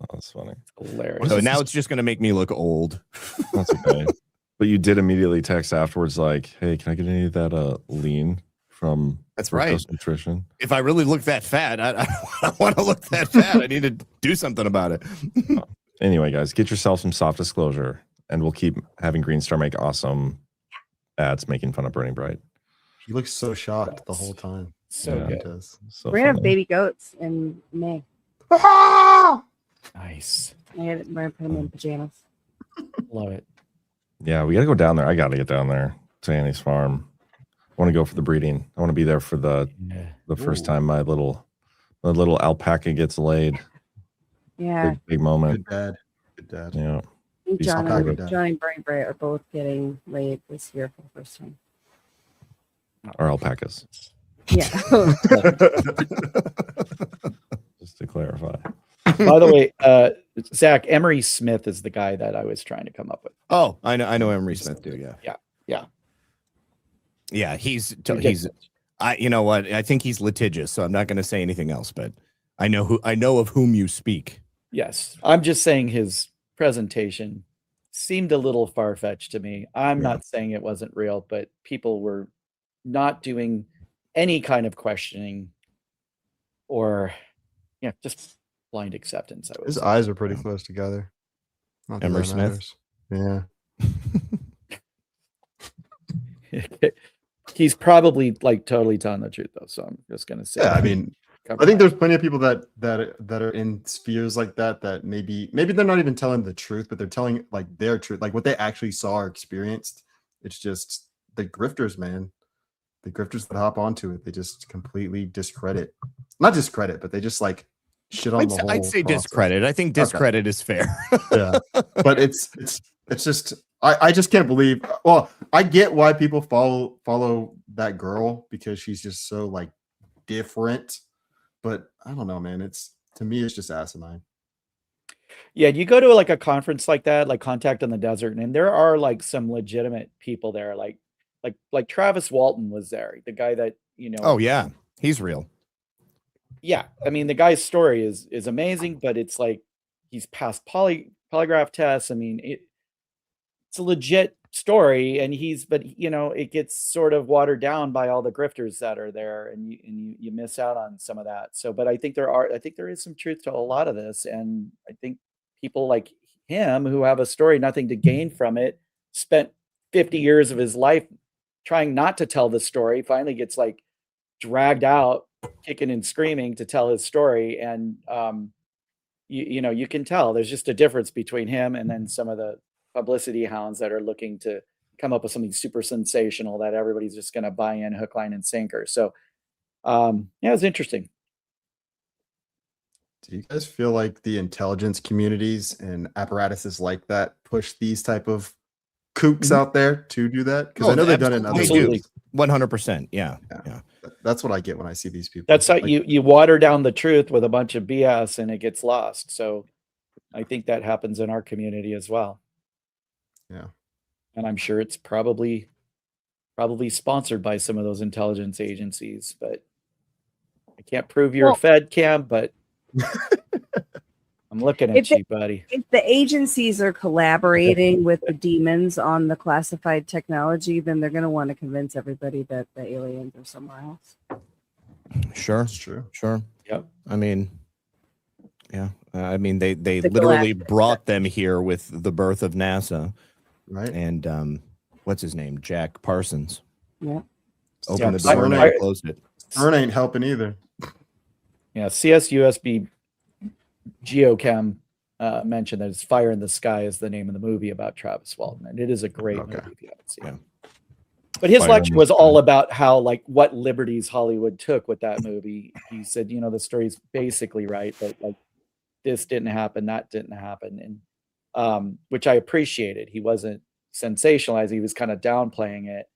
Oh, that's funny. Hilarious. So now it's just going to make me look old. That's okay. But you did immediately text afterwards like, hey, can I get any of that lean from That's right. Nutrition? If I really look that fat, I want to look that fat. I need to do something about it. Anyway, guys, get yourself some soft disclosure and we'll keep having Green Star make awesome ads making fun of Burning Bright. He looks so shocked the whole time. So good. So We're gonna have funny. baby goats in May. Nice. We're gonna put them in pajamas. Love it. Yeah, we got to go down there. I got to get down there to Annie's farm. I want to go for the breeding. I want to be there for the first time my little alpaca gets laid. Yeah. Big moment. Good dad. Yeah. I think Be John so and good. Burning Bright are both getting laid this year for the first time. Or alpacas. Yeah. Just to clarify. By the way, Zach, Emery Smith is the guy that I was trying to come up with. Oh, I know Emery Smith too. Yeah. He's you know what? I think he's litigious, so I'm not going to say anything else, but I know of whom you speak. Yes. I'm just saying his presentation seemed a little far-fetched to me. I'm not saying it wasn't real, but people were not doing any kind of questioning or just blind acceptance. His eyes are pretty close together. Not that Emery that Smith? matters. Yeah. He's probably like totally telling the truth though. So I'm just gonna say. Yeah, I mean, I think there's plenty of people that are in spheres like that maybe they're not even telling the truth, but they're telling like their truth, like what they actually saw or experienced. It's just the grifters, man. The grifters that hop onto it, they just completely not discredit, but they just like shit on the whole. I'd say process. discredit. I think discredit is fair. Yeah, but it's just I just can't believe. Well, I get why people follow that girl because she's just so like different, but I don't know, man. To me, it's just asinine. Yeah, you go to like a conference like that, like Contact on the Desert, and there are like some legitimate people there, like Travis Walton was there, the guy that Oh yeah, he's real. Yeah, I mean the guy's story is amazing, but it's like he's passed polygraph tests. I mean it's a legit story, and but it gets sort of watered down by all the grifters that are there, and you miss out on some of that. So, but I think there is some truth to a lot of this, and I think people like him who have a story, nothing to gain from it, spent 50 years of his life trying not to tell the story, finally gets like dragged out kicking and screaming to tell his story. And you can tell there's just a difference between him and then some of the publicity hounds that are looking to come up with something super sensational that everybody's just going to buy in hook, line, and sinker. So it's interesting. Do you guys feel like the intelligence communities and apparatuses like that push these type of kooks out there to do that? Because I know they've done it in other Absolutely. 100%. Yeah. That's what I get when I see these people. That's how you water down the truth with a bunch of BS and it gets lost. So I think that happens in our community as well. Yeah. And I'm sure it's probably sponsored by some of those intelligence agencies, but I can't prove you're a Fed, Cam, but I'm looking at you, buddy. If the agencies are collaborating with the demons on the classified technology, then they're going to want to convince everybody that the aliens are somewhere else. Sure. That's true. Sure. Yep. I mean, yeah. I mean, they literally brought them here with the birth of NASA. Right. And what's his name? Jack Parsons. Yeah. Opened the door and I closed it. Ern ain't helping either. Yeah. CSUSB Geochem mentioned that it's Fire in the Sky is the name of the movie about Travis Walton. And it is a great movie if you haven't seen it. But his lecture was all about how, like, what liberties Hollywood took with that movie. He said, the story's basically right, but like this didn't happen, that didn't happen. And which I appreciated. He wasn't sensationalizing, he was kind of downplaying it.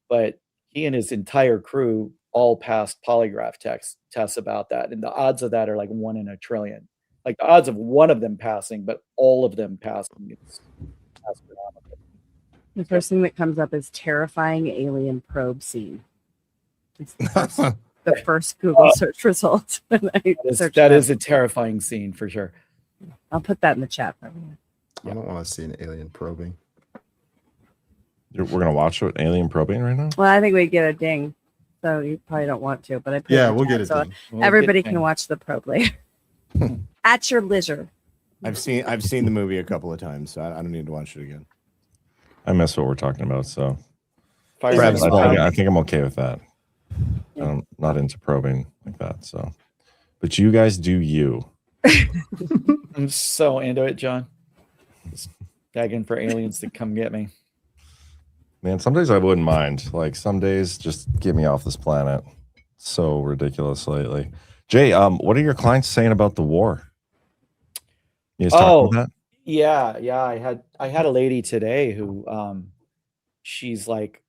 But he and his entire crew all passed polygraph tests about that. And the odds of that are like 1 in a trillion. Like the odds of one of them passing, but all of them passing is astronomical. The first thing that comes up is terrifying alien probe scene. It's the first Google search result. That is a terrifying scene for sure. I'll put that in the chat for you. I don't want to see an alien probing. We're going to watch what alien probing right now? Well, I think we get a ding. So you probably don't want to, but I put it in the we'll chat get it. so We'll everybody can watch the probe later at your leisure. I've seen the movie a couple of times, so I don't need to watch it again. I miss what we're talking about, so I think I'm okay with that. I'm not into probing like that, so. But you guys do you. I'm so into it, John. Just begging for aliens to come get me. Man, some days I wouldn't mind. Like some days, just get me off this planet. So ridiculous lately. Jay, what are your clients saying about the war? You guys talking about that? Yeah. I had a lady today who she's like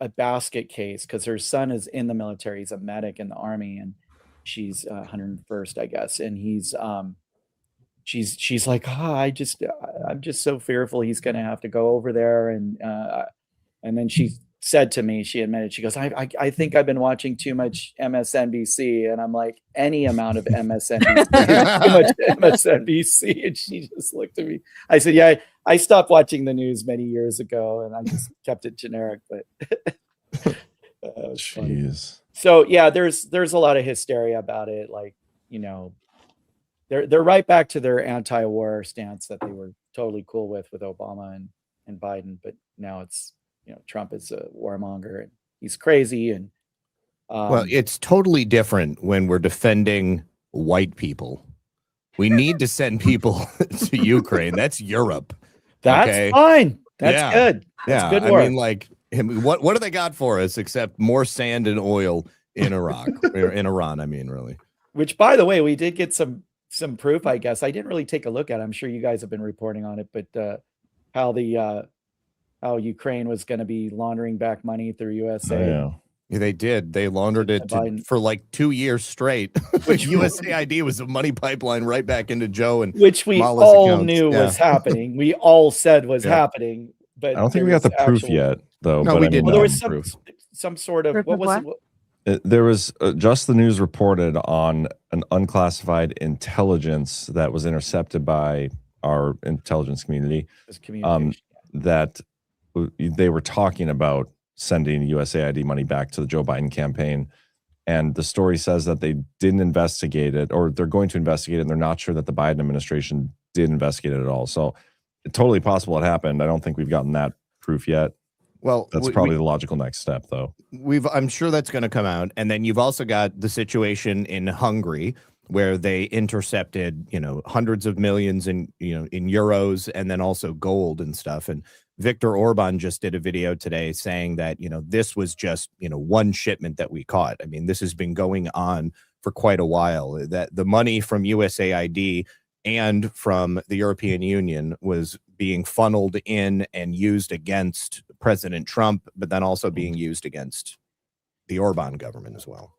a basket case because her son is in the military. He's a medic in the Army, and she's 101st, I guess. And he's she's like, I'm just so fearful he's gonna have to go over there. And then she said to me, she admitted, she goes, I think I've been watching too much MSNBC. And I'm like, any amount of MSNBC, too much MSNBC. And she just looked at me. I said, yeah, I stopped watching the news many years ago and I just kept it generic, but jeez. So yeah, there's a lot of hysteria about it. Like, they're right back to their anti-war stance that they were totally cool with Obama and Biden, but now it's, Trump is a warmonger and he's crazy. And well, it's totally different when we're defending white people. We need to send people to Ukraine. That's Europe. That's fine. That's good. That's good work. I mean, like, what do they got for us except more sand and oil in Iraq or in Iran? I mean, really. Which, by the way, we did get some proof, I guess. I didn't really take a look at it. I'm sure you guys have been reporting on it, but how Ukraine was going to be laundering back money through USA. Yeah, they did. They laundered it for like 2 years straight. USAID was a money pipeline right back into Joe and which we Mala's all accounts. knew was happening. We all said was happening, but I don't think we got the proof yet, though. No, but we didn't. Well, there was some sort of what was it? There was Just the News reported on an unclassified intelligence that was intercepted by our intelligence community. Communication. That they were talking about sending USAID money back to the Joe Biden campaign. And the story says that they didn't investigate it, or they're going to investigate it, and they're not sure that the Biden administration did investigate it at all. So it's totally possible it happened. I don't think we've gotten that proof yet. Well, that's probably the logical next step, though. I'm sure that's going to come out. And then you've also got the situation in Hungary where they intercepted, hundreds of millions in euros, and then also gold and stuff. And Viktor Orban just did a video today saying that, this was just, one shipment that we caught. I mean, this has been going on for quite a while, that the money from USAID and from the European Union was being funneled in and used against President Trump, but then also being used against the Orban government as well.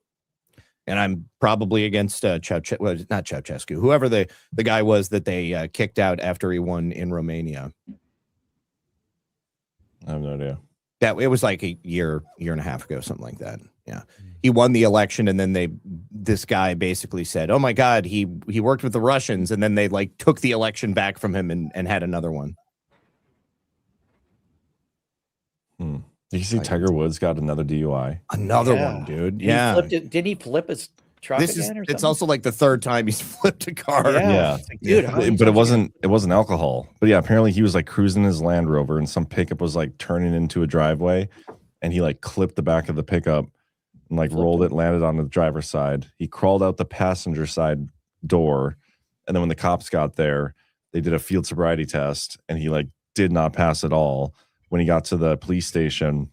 And I'm probably against not Ceausescu, whoever the guy was that they kicked out after he won in Romania. I have no idea. That it was like a year and a half ago, something like that. Yeah, he won the election, and then this guy basically said, "Oh my God, he worked with the Russians," and then they like took the election back from him and had another one. Did you see Tiger Woods got another DUI? Another one, dude. Yeah. Did he flip his truck again or something? It's also like the third time he's flipped a car. Yeah. Like, dude, but it wasn't alcohol. But yeah, apparently he was like cruising his Land Rover, and some pickup was like turning into a driveway, and he like clipped the back of the pickup and like rolled it, landed on the driver's side. He crawled out the passenger side door, and then when the cops got there, they did a field sobriety test, and he like did not pass at all. When he got to the police station,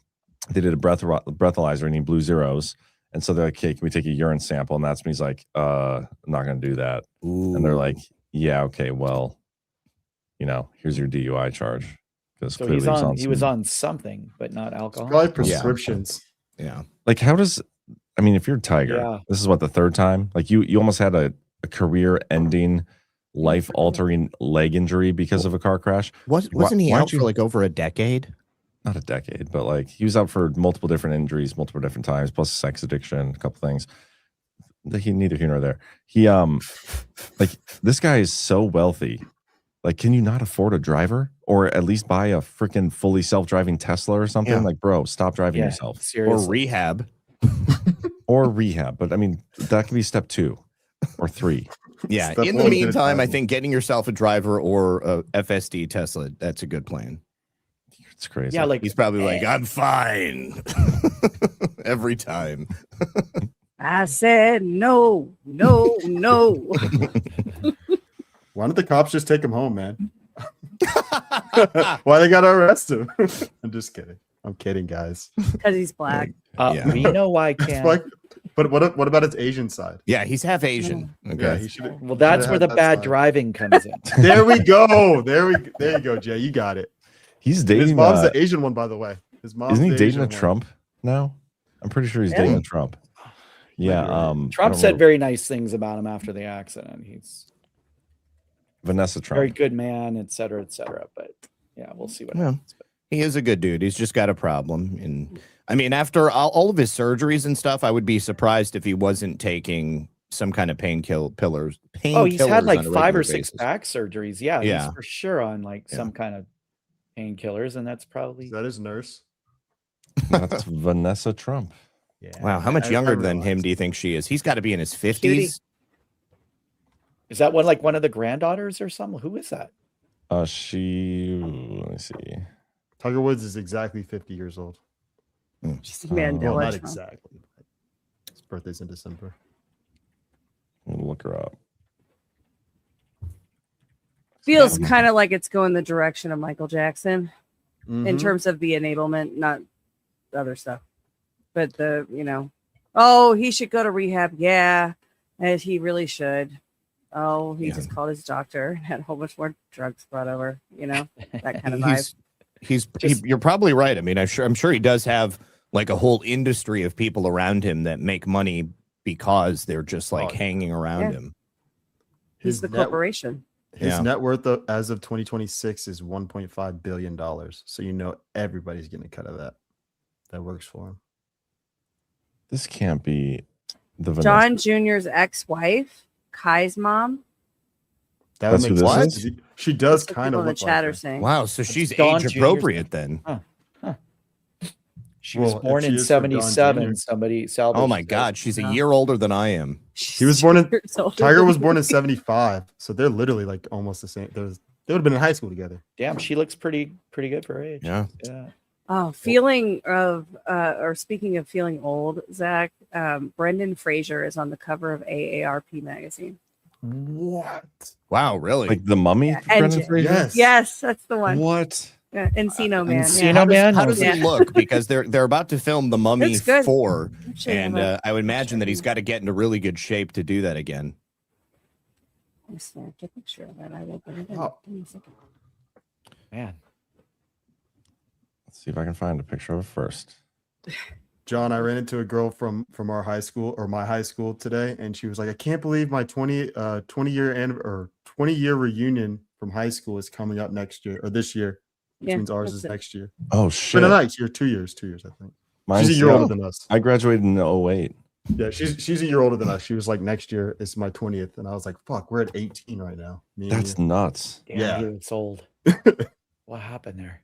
they did a breathalyzer, and he blew zeros. And so they're like, "Okay, can we take a urine sample?" And that's when he's like, "I'm not going to do that." Ooh. And they're like, "Yeah, okay, well, here's your DUI charge." Because so he was on something, but not alcohol. It's probably prescriptions. Yeah. Like, if you're Tiger, this is what, the third time? Like you almost had a career-ending, life-altering leg injury because of a car crash. Wasn't he out for like over a decade? Not a decade, but like he was out for multiple different injuries, multiple different times, plus sex addiction, a couple things. Neither here nor there. He like this guy is so wealthy. Like, can you not afford a driver, or at least buy a freaking fully self-driving Tesla or something? Yeah. Like, bro, stop driving yourself. Seriously. Or rehab. Or rehab. But I mean, that can be step 2 or 3. Yeah. In the meantime, I think getting yourself a driver or a FSD Tesla, that's a good plan. It's crazy. Yeah, like he's probably like, "I'm fine." Every time. I said no. Why don't the cops just take him home, man? Why they gotta arrest him? I'm just kidding. I'm kidding, guys. Because he's black. We know why can't. But what about its Asian side? Yeah, he's half Asian. Okay. Yeah, well, that's where the bad driving comes in. There we go. There you go, Jay. You got it. He's dating. His mom's the Asian one, by the way. His mom's isn't he dating Asian a Trump now? I'm pretty sure he's dating a Trump. Yeah. Trump said very nice things about him after the accident. He's Vanessa Trump, very good man, et cetera, but yeah, we'll see what happens. He is a good dude. He's just got a problem. And I mean, after all of his surgeries and stuff, I would be surprised if he wasn't taking some kind of painkillers. He's had like 5 or 6 back surgeries. Yeah, he's for sure on like some kind of painkillers, and that's probably is that his nurse. That's Vanessa Trump. Yeah. Wow, how much younger than him do you think she is? He's got to be in his 50s. Cutie. Is that one of the granddaughters or something? Who is that? Let me see. Tiger Woods is exactly 50 years old. Mandela. Not exactly. His birthday's in December. I'm gonna look her up. Feels kind of like it's going the direction of Michael Jackson in terms of the enablement, not other stuff. But he should go to rehab. Yeah, as he really should. Oh, he just called his doctor and had a whole bunch more drugs brought over. That kind of vibe. You're probably right. I mean, I'm sure he does have like a whole industry of people around him that make money because they're just like hanging around him. He's the corporation. His net worth as of 2026 is $1.5 billion. So everybody's getting a cut of that. That works for him. This can't be the John Jr.'s ex-wife, Kai's mom. That makes sense. She does kind of look look the chat like are saying. Wow, so she's age appropriate then. Huh. She was Well, born if she in is for Don 77. Jr. Somebody salvaged Oh my it. God, she's a year older than I am. He was born in Years older Tiger than was you. born in 75, so they're literally like almost the same. They would have been in high school together. Damn, she looks pretty good for her age. Yeah. Yeah. Oh, feeling of, or speaking of feeling old, Zach, Brendan Fraser is on the cover of AARP magazine. What? Wow, really? Like the Mummy, Yeah, Brendan Engine. Fraser? Yes. Yes, that's the one. What? Encino Man. Encino yeah. Man? How does Yeah. he look? Because they're about to film The Mummy Looks good. 4, Actually, and I would imagine that he's got to get into really good shape to do that again. I snapped a picture of it. I will put it in. Oh. Give me a second. Man. Let's see if I can find a picture of it first. John, I ran into a girl from our high school or my high school today, and she was like, "I can't believe my 20 year reunion from high school is coming up next year or this year, which Yeah, means ours that's is it. next year." Oh But shit! no, next year, 2 years, I think. Mine's She's a year young. older than us. I graduated in 08. Yeah, she's a year older than us. She was like, "Next year is my 20th," and I was like, "Fuck, we're at 18 right now." Me and That's you. nuts. Damn, Yeah. it's old. What happened there?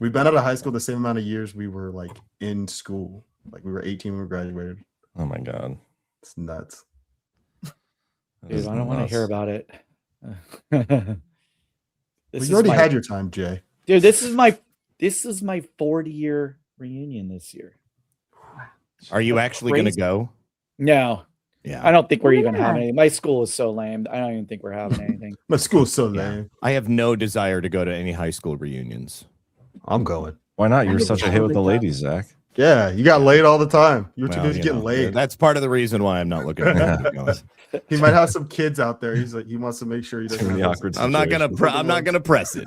We've been out of high school the same amount of years we were like in school. Like we were 18 when we graduated. Oh my god. It's nuts. That Dude, is I don't want to nuts. hear about it. Well, This you already my- had your time, Jay. Dude, this is my 40-year reunion this year. Are you actually going to Crazy. go? No, Yeah. I don't think we're even Yeah. having anything. My school is so lame. I don't even think we're having anything. My school's so Yeah. lame. I have no desire to go to any high school reunions. I'm going. Why not? You're I'm such a hit with the totally ladies, Zach. Yeah, you got laid all the time. You were too Well, busy you getting know, laid. That's part of the reason why I'm not looking at it. He might have some kids out there. He's like, he wants to make sure he doesn't Too many have awkward I'm not gonna. situations. I'm not gonna press it.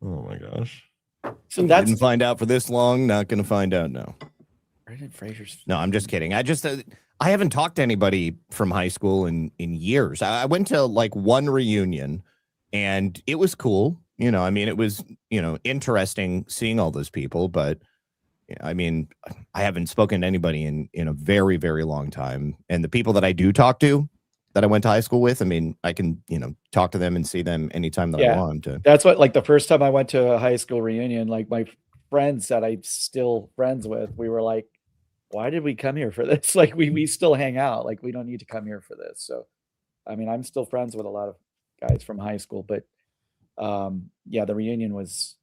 Oh my gosh. So that's Didn't find out for this long. Not gonna find out now. Brendan Fraser's. No, I'm just kidding. I haven't talked to anybody from high school in years. I went to like one reunion, and it was cool. You know, I mean, it was interesting seeing all those people, but I mean, I haven't spoken to anybody in a very, very long time. And the people that I do talk to, that I went to high school with, I mean, I can talk to them and see them anytime that I Yeah. want to. That's what, like, the first time I went to a high school reunion, like my friends that I'm still friends with, we were like, why did we come here for this? Like, we still hang out. Like, we don't need to come here for this. So, I mean, I'm still friends with a lot of guys from high school, but yeah, the reunion was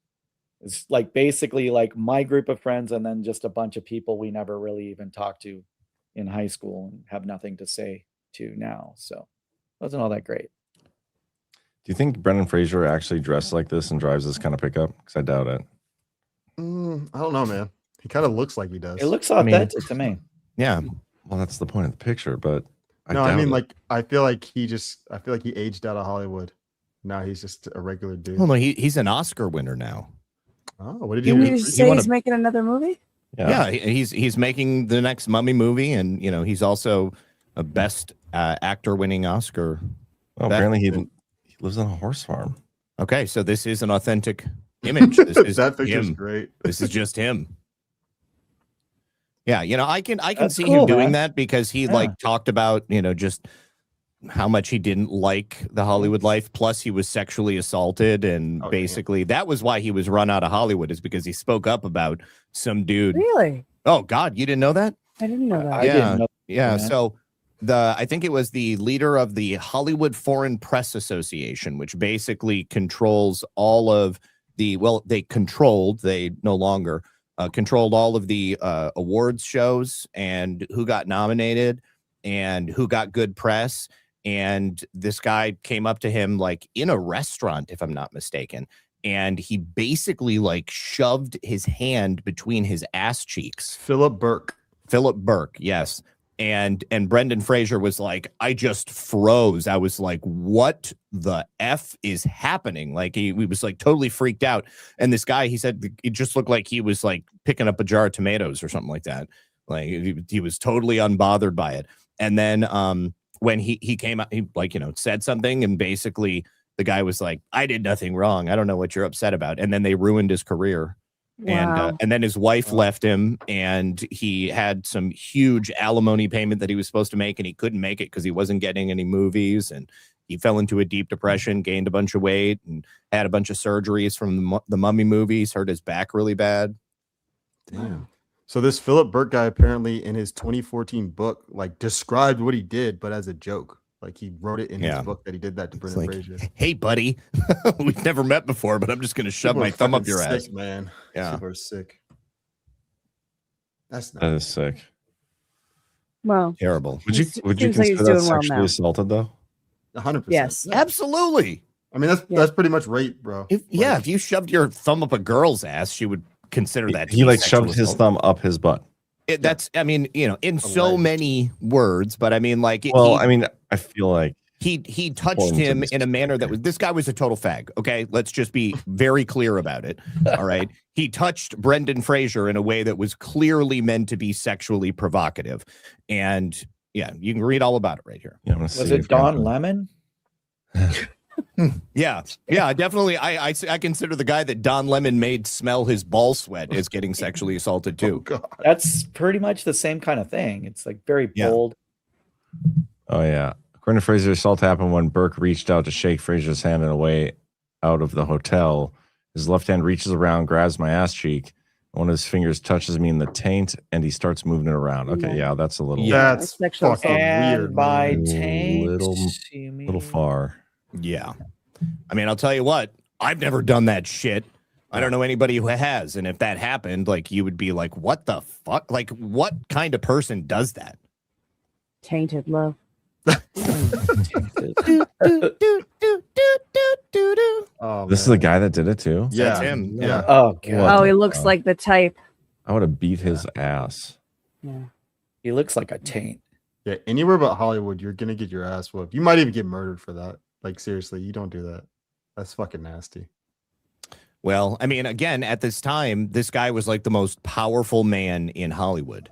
like basically like my group of friends and then just a bunch of people we never really even talked to in high school and have nothing to say to now. So it wasn't all that great. Do you think Brendan Fraser actually dressed like this and drives this kind of pickup? Because I doubt it. I don't know, man. He kind of looks like he does. It looks I mean- authentic to me. Yeah. Well, that's the point of the picture, but I doubt mean, it. like, I feel like he aged out of Hollywood. Now he's just a regular dude. Well, no, he's an Oscar winner now. Oh, what did You he Did do? you you say wanna- he's making another movie? Yeah, he's making the next Mummy movie, and he's also a Best Actor winning Oscar. Well, apparently he lives on a horse farm. Okay, so this is an authentic image. This is That picture's him. great. This is just him. Yeah, I can That's see cool, him doing man. that because he Yeah. like talked about just how much he didn't like the Hollywood life. Plus, he was sexually assaulted, and Oh, yeah. basically that was why he was run out of Hollywood, is because he spoke up about some dude. Really? Oh God, you didn't know that? I didn't know that. I Yeah. didn't know. Yeah, man. so I think it was the leader of the Hollywood Foreign Press Association, which basically controls all of they no longer controlled all of the awards shows and who got nominated and who got good press. And this guy came up to him like in a restaurant, if I'm not mistaken, and he basically like shoved his hand between his ass cheeks. Philip Burke. Philip Burke, yes. And Brendan Fraser was like, I just froze. I was like, what the F is happening? Like he was like totally freaked out. And this guy, he said it just looked like he was like picking up a jar of tomatoes or something like that. Like he was totally unbothered by it. And then when he came out, he said something, and basically the guy was like, I did nothing wrong. I don't know what you're upset about. And then they ruined his career. Wow. And then his wife left him, and he had some huge alimony payment that he was supposed to make, and he couldn't make it because he wasn't getting any movies, and he fell into a deep depression, gained a bunch of weight, and had a bunch of surgeries from the Mummy movies, hurt his back really bad. Damn. So this Philip Burke guy apparently in his 2014 book like described what he did, but as a joke. Like he wrote it in his book that he did that to Brendan Fraser. Hey, buddy, we've never met before, but I'm just gonna shove my thumb up your sick, ass, man. Yeah, people are sick. That is sick. Well, terrible. Would you consider that sexually assaulted though? 100%. Yes, absolutely. I mean, that's pretty much rape, bro. If you shoved your thumb up a girl's ass, she would consider that. He like shoved his thumb up his butt. That's, I mean, in so many words, but I mean, like, I feel like he touched him in a manner that was, this guy was a total fag. Okay, let's just be very clear about it. All right, he touched Brendan Fraser in a way that was clearly meant to be sexually provocative, and yeah, you can read all about it right here. Yeah, was it Don Lemon? Yeah, definitely. I consider the guy that Don Lemon made smell his ball sweat as getting sexually assaulted too. Oh, that's pretty much the same kind of thing. It's like very bold. Oh yeah. According to Fraser, assault happened when Burke reached out to shake Fraser's hand on the way out of the hotel. His left hand reaches around, grabs my ass cheek. One of his fingers touches me in the taint, and he starts moving it around. Okay, yeah, that's a little. That's fucking weird. By taint, little far. Yeah. I mean, I'll tell you what, I've never done that shit. I don't know anybody who has. And if that happened, like, you would be like, what the fuck? Like, what kind of person does that? Tainted love. Oh, this is the guy that did it too? Yeah. That's him. Yeah. Oh, God. Oh, he looks like the type. I would have beat his ass. Yeah. He looks like a taint. Yeah, anywhere but Hollywood, you're gonna get your ass whooped. You might even get murdered for that. Like, seriously, you don't do that. That's fucking nasty. Well, I mean, again, at this time, this guy was like the most powerful man in Hollywood.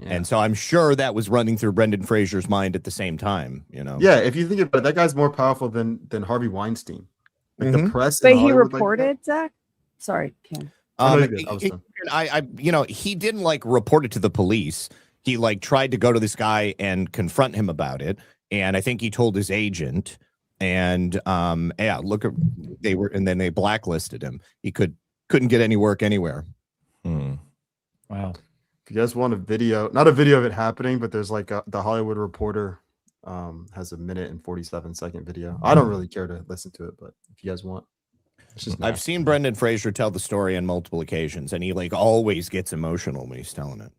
Yeah. And so I'm sure that was running through Brendan Fraser's mind at the same time, you know? Yeah, if you think about it, that guy's more powerful than Harvey Weinstein. Like the press. But he reported, Zach? Sorry, Ken. He didn't like report it to the police. He like tried to go to this guy and confront him about it. And I think he told his agent. And then they blacklisted him. He couldn't get any work anywhere. Wow. If you guys want a video, not a video of it happening, but there's like the Hollywood Reporter has a 1 and 47-second video. I don't really care to listen to it, but if you guys want, it's just I've seen Brendan Fraser tell the story on multiple occasions, and he like always gets emotional when he's telling it.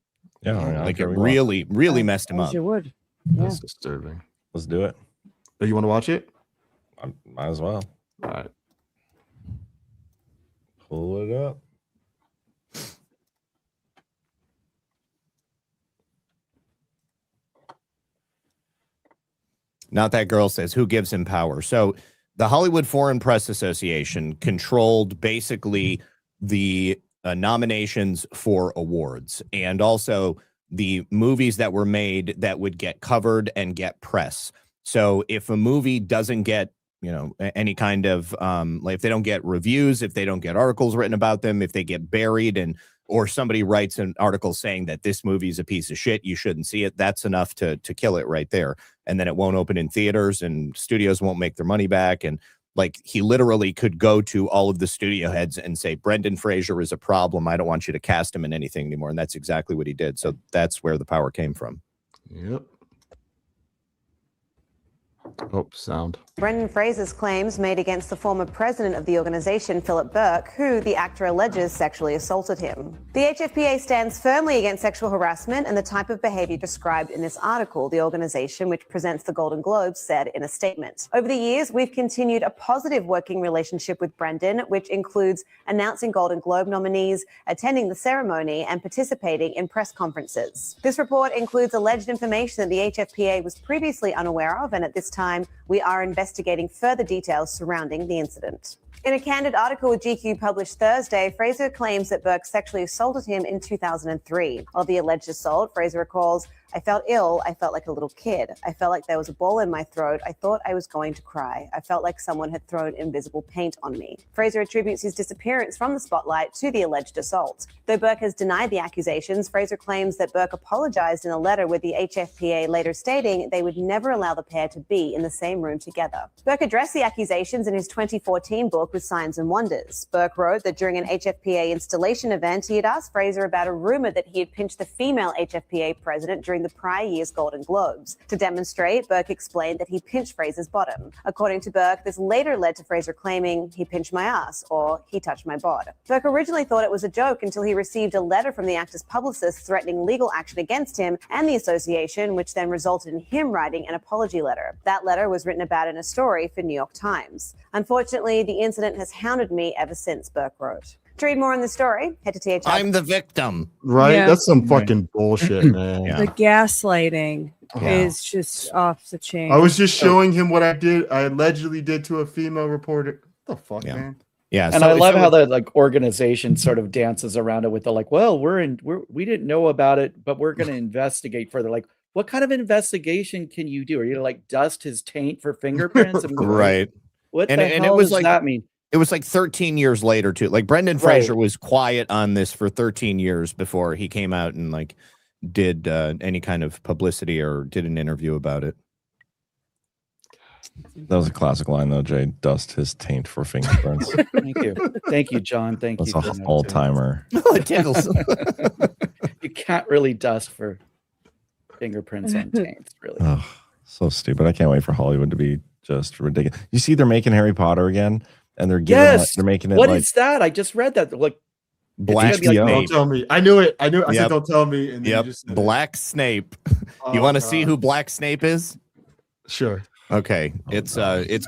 Yeah, like it really messed him up. You would. That's disturbing. Let's do it. Do you want to watch it? I might as well. All right. Pull it up. Not that girl says, who gives him power? So the Hollywood Foreign Press Association controlled basically the nominations for awards and also the movies that were made that would get covered and get press. So if a movie doesn't get, any kind of, like if they don't get reviews, if they don't get articles written about them, if they get buried or somebody writes an article saying that this movie is a piece of shit, you shouldn't see it, that's enough to kill it right there. And then it won't open in theaters and studios won't make their money back. And like he literally could go to all of the studio heads and say, Brendan Fraser is a problem. I don't want you to cast him in anything anymore. And that's exactly what he did. So that's where the power came from. Yep. Oh, sound. Brendan Fraser's claims made against the former president of the organization, Philip Burke, who the actor alleges sexually assaulted him. The HFPA stands firmly against sexual harassment and the type of behavior described in this article, the organization, which presents the Golden Globes, said in a statement. Over the years, we've continued a positive working relationship with Brendan, which includes announcing Golden Globe nominees, attending the ceremony, and participating in press conferences. This report includes alleged information that the HFPA was previously unaware of, and at this time, we are investigating further details surrounding the incident. In a candid article with GQ published Thursday, Fraser claims that Burke sexually assaulted him in 2003. Of the alleged assault, Fraser recalls I felt ill. I felt like a little kid. I felt like there was a ball in my throat. I thought I was going to cry. I felt like someone had thrown invisible paint on me. Fraser attributes his disappearance from the spotlight to the alleged assault. Though Burke has denied the accusations, Fraser claims that Burke apologized in a letter, with the HFPA later stating they would never allow the pair to be in the same room together. Burke addressed the accusations in his 2014 book With Signs and Wonders. Burke wrote that during an HFPA installation event, he had asked Fraser about a rumor that he had pinched the female HFPA president during the prior year's Golden Globes. To demonstrate, Burke explained that he pinched Fraser's bottom. According to Burke, this later led to Fraser claiming he pinched my ass or he touched my bod. Burke originally thought it was a joke until he received a letter from the actor's publicist threatening legal action against him and the association, which then resulted in him writing an apology letter. That letter was written about in a story for New York Times. Unfortunately, the incident has hounded me ever since, Burke wrote. To read more on the story, head to THR. I'm the victim. Right? Yeah. That's some fucking bullshit, man. Yeah. The gaslighting Yeah. is just off the chain. I was just showing him what I allegedly did to a female reporter. What the fuck, Yeah. man? Yeah. And I love how the like organization sort of dances around it with the like, well, we didn't know about it, but we're going to investigate further. Like, what kind of investigation can you do? Are you gonna, like, dust his taint for fingerprints? I mean, right. What And the it hell was does like- that mean? It was like 13 years later too. Like Brendan Fraser was quiet on this for 13 years before he came out and like did any kind of publicity or did an interview about it. That was a classic line, though, Jay. Dust his taint for fingerprints. Thank you, John. Thank That's you. an all timer. It tickles. You can't really dust for fingerprints on taints, really. Oh, so stupid. I can't wait for Hollywood to be just ridiculous. You see, they're making Harry Potter again, and they're giving they're making it What like is that? I just read that. Like, Black be like, Snape. Don't tell me. I knew it. I said, Yep. don't tell me. And then you Yep. just said it. Black Snape. Oh, You want to see God. who Black Snape is? Sure. Okay. It's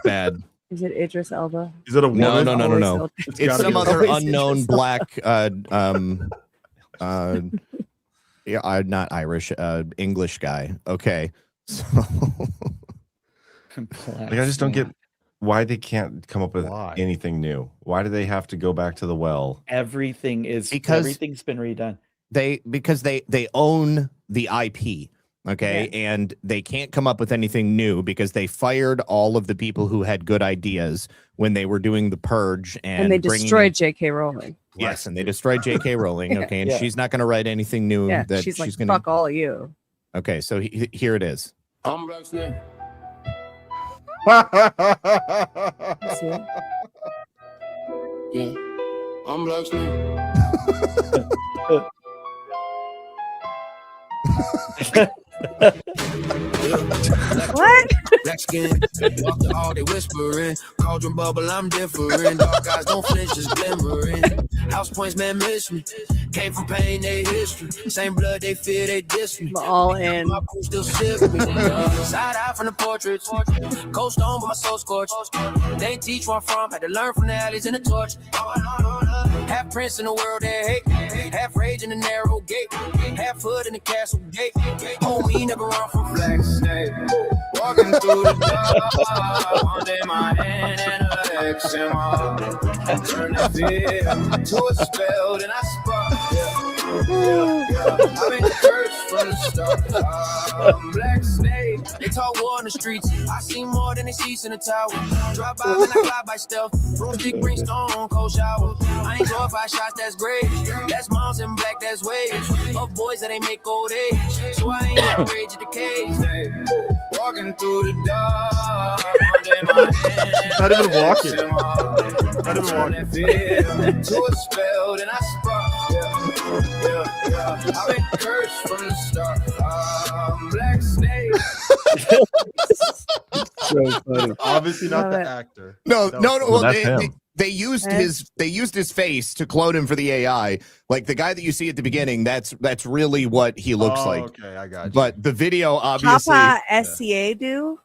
bad. Is it Idris Elba? Is it a woman? No. It's It's gotta some be a other woman. unknown black not Irish, English guy. Okay. So I just don't get why they can't come up with Why? anything new. Why do they have to go back to the well? everything's been redone. because they own the IP. Okay. Yeah. And they can't come up with anything new because they fired all of the people who had good ideas when they were doing the purge And they bringing destroyed in- J.K. Rowling. Yes, and they destroyed J.K. Rowling. Yeah. Okay, and Yeah. she's not going to write anything new. Yeah, that she's like, gonna. fuck all of you. Okay, so here it is. I'm Black Snake. See it? Yeah. I'm Black Snake. What? Black skin, after all they whispering. Cauldron bubble, I'm different. Dark eyes don't flinch, just glimmering. House points, man, miss me. Came from pain, they history. Same blood, they fear, they diss me. I'm all in. My crew still sip me. Side eye from the portraits. Cold stone, but my soul scorched. They ain't teach where I'm from. Had to learn from the alleys and the torch. Half prince in the world they hate. Half rage in the narrow gate. Half hood in the castle gate. Homie never run from Black Snake. Walking through the dark. One day my hand and a X in my heart. Turn the fear to a spell, then I spark. I've been cursed from the start. Black Snake, they talk war in the streets. I see more than they see in the tower. Drop by and I fly by stealth. Broomstick bring stone, cold shower. I ain't going 5 shots, that's great. That's moms and black, that's waves. Of boys that ain't make old age. So I ain't outraged at the cage. Walking through the dark. Not even walking. Not even walking. To a spell, then I spark. I've been cursed from the start. Black Snake. So funny. Obviously not Love the it. actor. No. Well, that's him. they used Yes. his face to clone him for the AI. Like the guy that you see at the beginning, that's really what he looks like. Okay, I got you. But the video, obviously, Papa SCA do?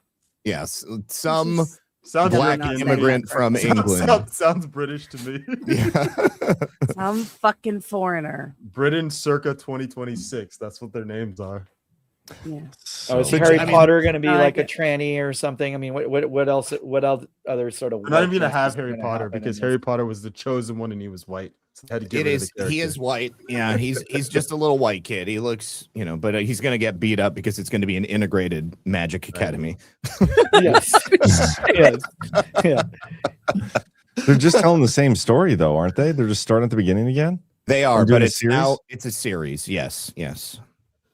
yes, some Sounds black not immigrant from England. Sounds British to me. Yeah. Some fucking foreigner. Britain circa 2026. That's what their names are. Yeah. Oh, is So, Harry I mean- Potter going to be I like a like it. tranny or something? I mean, what else? What other sort of? We're not even gonna wokeness have is Harry gonna Potter happen in because this? Harry Potter was the chosen one and he was white. Had to get It rid of is. the He character. is white. Yeah, he's just a little white kid. He looks, but he's gonna get beat up because it's going to be an integrated Magic Academy. Yes. Yes. Yeah. They're just telling the same story, though, aren't they? They're just starting at the beginning again. They are, They're doing but a it's series? now it's a series. Yes, yes.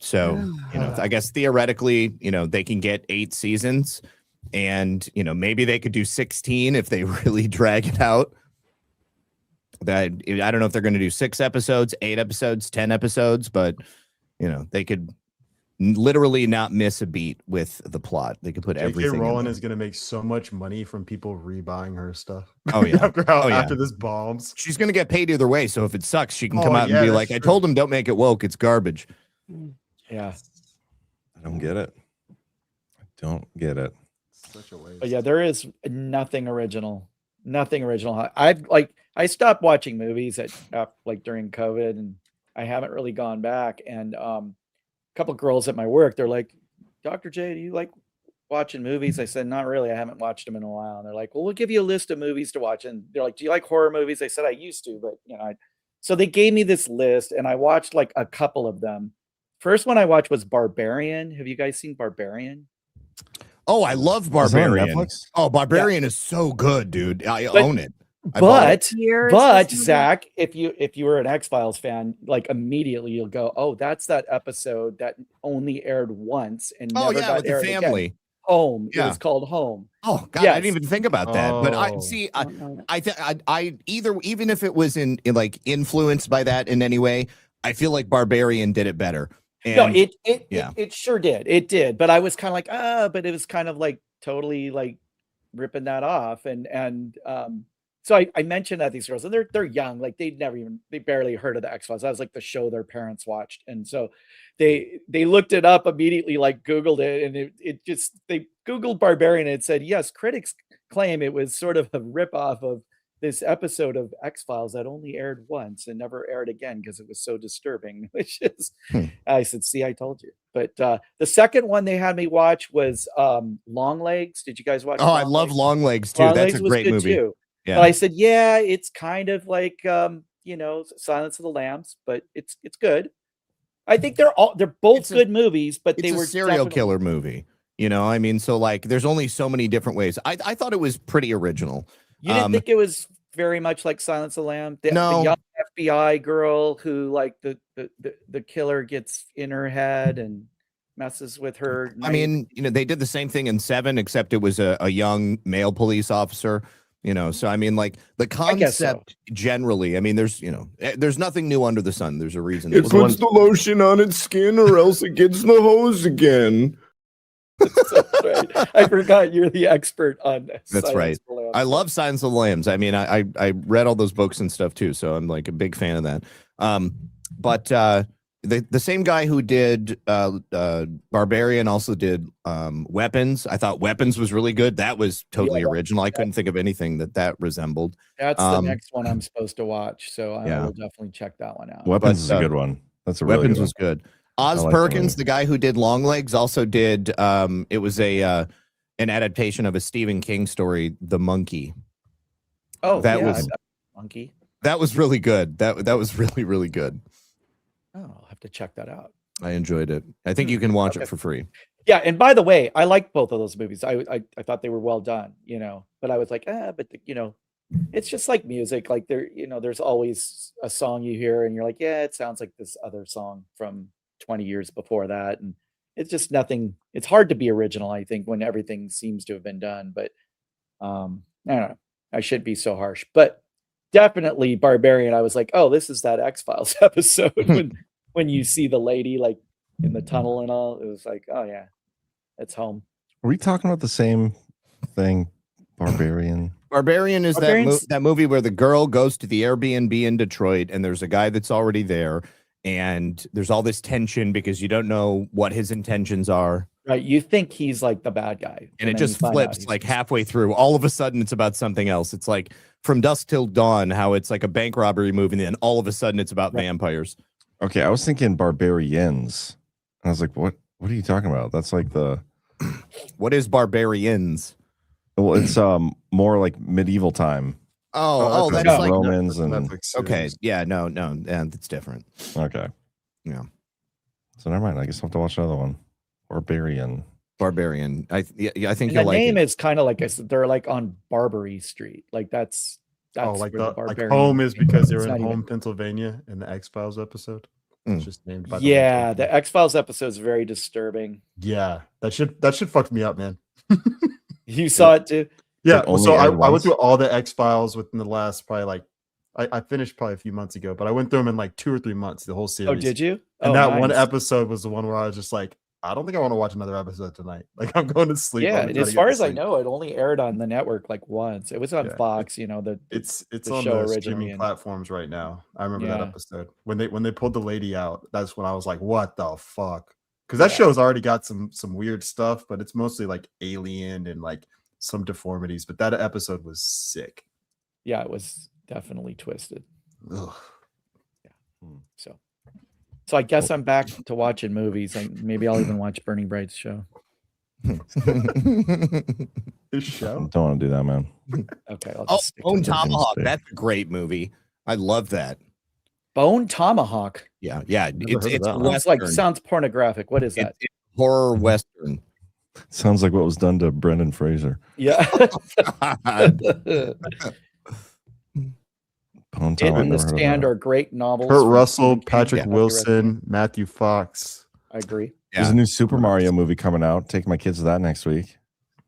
So I guess theoretically, they can get 8 seasons, and maybe they could do 16 if they really drag it out. That I don't know if they're going to do 6 episodes, 8 episodes, 10 episodes, but they could literally not miss a beat with the plot. They could put J.K. everything. Rowling is going to make so much money from people rebuying her stuff. Oh yeah. after this bombs, she's going to get paid either way. So if it sucks, she can come out and be that's like, "I true. told him don't make it woke. It's garbage." Yeah. I don't get it. Such a waste. But yeah, there is nothing original. Nothing original. I stopped watching movies during COVID, and I haven't really gone back. And a couple girls at my work, they're like, "Dr. J, do you like watching movies?" I said, "Not really. I haven't watched them in a while." And they're like, "Well, we'll give you a list of movies to watch." And they're like, "Do you like horror movies?" I said, "I used to, but so they gave me this list, and I watched like a couple of them. First one I watched was Barbarian. Have you guys seen Barbarian? Oh, I love Is that on Barbarian. Netflix? Oh, Barbarian is so good, dude. I own it. I bought it. But Zach, if you were an X-Files fan, like immediately you'll go, "Oh, that's that episode that only aired once and never got with the aired family. again. Home. Yeah. It was called Home." Oh God, I didn't even think about that. But I even if it was in like influenced by that in any way, I feel like Barbarian did it better. And, it sure did. It did. But I was kind of like, but it was kind of like totally like ripping that off. And so I mentioned that these girls, and they're young, like they barely heard of the X-Files. That was like the show their parents watched. And so they looked it up immediately, like Googled it, and they Googled Barbarian, and it said, yes, critics claim it was sort of a ripoff of this episode of X-Files that only aired once and never aired again because it was so disturbing, which is, I said, see, I told you. But the second one they had me watch was Long Legs. Did you guys watch? I love Long Legs too. That's a great movie. Too. Yeah. But I said, yeah, it's kind of like, Silence of the Lambs, but it's good. I think they're both good movies, but they were a serial killer movie. So like there's only so many different ways. I thought it was pretty original. You didn't think it was very much like Silence of the Lambs? The young FBI girl who like the killer gets in her head and messes with her. I mean, they did the same thing in 7, except it was a young male police officer. So I mean, like the concept generally. I mean, there's nothing new under the sun. There's a reason. It puts the lotion on its skin, or else it gets the hose again. That's right. I forgot you're the expert on this. That's right. I love Silence of the Lambs. I mean, I read all those books and stuff too, so I'm like a big fan of that. But the same guy who did Barbarian also did Weapons. I thought Weapons was really good. That was totally original. I couldn't think of anything that resembled. That's the next one I'm supposed to watch, so I will definitely check that one out. Weapons is a good one. That's a really Weapons good one. was good. Oz Perkins, the guy who did Long Legs, also did. It was an adaptation of a Stephen King story, The Monkey. Oh, that was Monkey. That was really good. That was really, really good. Oh, I'll have to check that out. I enjoyed it. I think you can watch it for free. Yeah, and by the way, I like both of those movies. I thought they were well done, but I was like, it's just like music. Like there's always a song you hear and you're like, yeah, it sounds like this other song from 20 years before that. And it's just nothing. It's hard to be original, I think, when everything seems to have been done. But I don't know. I shouldn't be so harsh. But definitely Barbarian, I was like, oh, this is that X-Files episode when you see the lady like in the tunnel and all. It was like, oh yeah, it's home. Are we talking about the same thing? Barbarian. Barbarian is that movie where the girl goes to the Airbnb in Detroit and there's a guy that's already there and there's all this tension because you don't know what his intentions are. Right. You think he's like the bad guy. And it just flips like halfway through. All of a sudden it's about something else. It's like From Dusk Till Dawn, how it's like a bank robbery movie and then all of a sudden it's about vampires. Okay, I was thinking Barbarians. I was like, what are you talking about? That's like what is Barbarians? Well, it's more like medieval time. Oh, that's that's like Romans and Netflix okay. series. Yeah, no, that's different. okay. Yeah. So never mind. I guess I'll have to watch another one. Barbarian. I think And you'll the like name it. is kind of like they're like on Barbary Street. Like that's Oh, like where the Barbarian home is because they were It's in not home, even- Pennsylvania in the X-Files episode. Mm. It's just named by Yeah, the the X-Files episode is very disturbing. yeah, that should fuck me up, man. You saw it too? Yeah, only so I aired went once? through all the X-Files within the last probably like I finished probably a few months ago, but I went through them in like 2 or 3 months, the whole series. Oh, did you? And Oh, that one nice. episode was the one where I was just like, I don't think I want to watch another episode tonight. Like I'm going to sleep. Yeah, I'm and trying as to get far to as I sleep. know, it only aired on the network like once. It was on Yeah. Fox, you know, It's the on show the originally, streaming and- platforms right now. I remember that Yeah. episode when they pulled the lady out. That's when I was like, what the fuck? Because that Yeah. show's already got some weird stuff, but it's mostly like alien and like some deformities. But that episode was sick. Yeah, it was definitely twisted. Ugh. So I guess I'm back to watching movies. Like maybe I'll even watch Bernie Bright's show. This show. Don't want to do that, man. Okay. I'll Oh, just stick Bone to Tomahawk. Stay. That's a great movie. I love that. Bone Tomahawk. Yeah. heard of It's that a one. It's like Western. sounds pornographic. What is that? It's horror Western. Sounds like what was done to Brendan Fraser. Yeah. Bone It Tomahawk, and The never heard of Stand that. are great novels. Kurt from Russell, Stephen King. Patrick Yeah. Wilson, Matthew Fox. I agree. There's a new Super Mario movie coming out. Take my kids to that next week.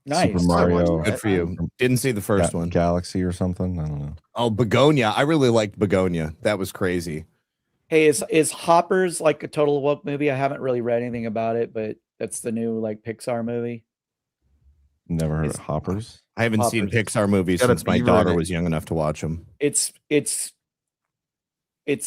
Nice. Super Mario. Good for you. Didn't see the first one. Galaxy or something. I don't know. Oh, Begonia. I really liked Begonia. That was crazy. Hey, is Hoppers like a total woke movie? I haven't really read anything about it, but that's the new like Pixar movie. Never heard of Hoppers. I haven't seen Hoppers. Pixar movies Got a since my beaver daughter in it. was young enough to watch them. It's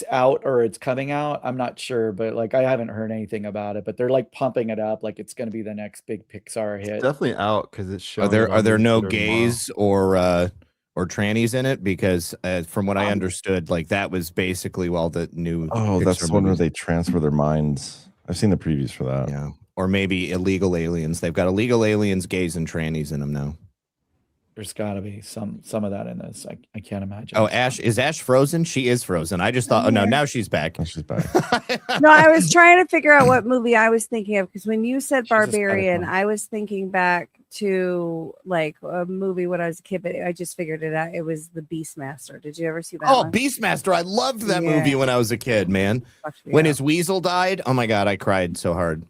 out or it's coming out. I'm not sure, but like I haven't heard anything about it. But they're like pumping it up, like it's going to be the next big Pixar hit. Definitely out because it's showing. Are there no theater gays or trannies in it? Because from what I understood, like that was basically the new. Oh, that's Pixar the one where movies. they transfer their minds. I've seen the previews for that. Yeah, or maybe illegal aliens. They've got illegal aliens, gays, and trannies in them now. There's got to be some of that in this. I can't imagine. Oh, is Ash frozen? She is frozen. I just thought. Oh no, now she's back. Oh, she's back. No, I was trying to figure out what movie I was thinking of because when you said She's just kinda Barbarian, fun. I was thinking back to like a movie when I was a kid, but I just figured it out. It was The Beastmaster. Did you ever see that? Oh, one? Beastmaster! I loved that Yeah. movie when I was a kid, man. Fucked me When up. his weasel died, oh my god, I cried so hard.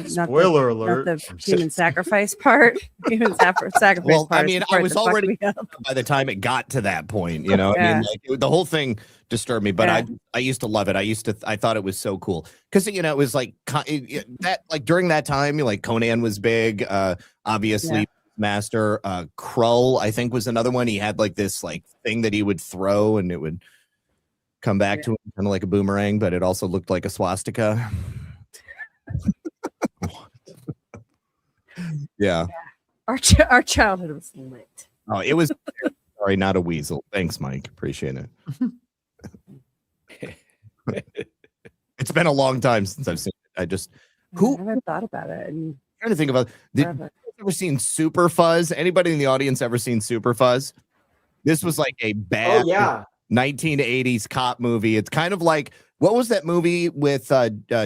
Spoiler alert. Not the human sacrifice part. Human sacrifice Well, part. I is mean, the I part was that fucked already me up. by the time it got to that point, you know. I Yeah. mean, like, the whole thing disturbed me, but Yeah. I used to love it. I thought it was so cool because it was like that. Like during that time, like Conan was big. Obviously, Yeah. Master Krull, I think, was another one. He had like this like thing that he would throw and it would come back to him kind of like a boomerang, but it also looked like a swastika. Yeah. Our childhood was lit. Oh, it was sorry, not a weasel. Thanks, Mike. Appreciate it. It's been a long time since I've seen it. I haven't thought about it. And Trying to think about did you guys ever seen Super Fuzz? Anybody in the audience ever seen Super Fuzz? This was like a bad 1980s cop movie. It's kind of like what was that movie with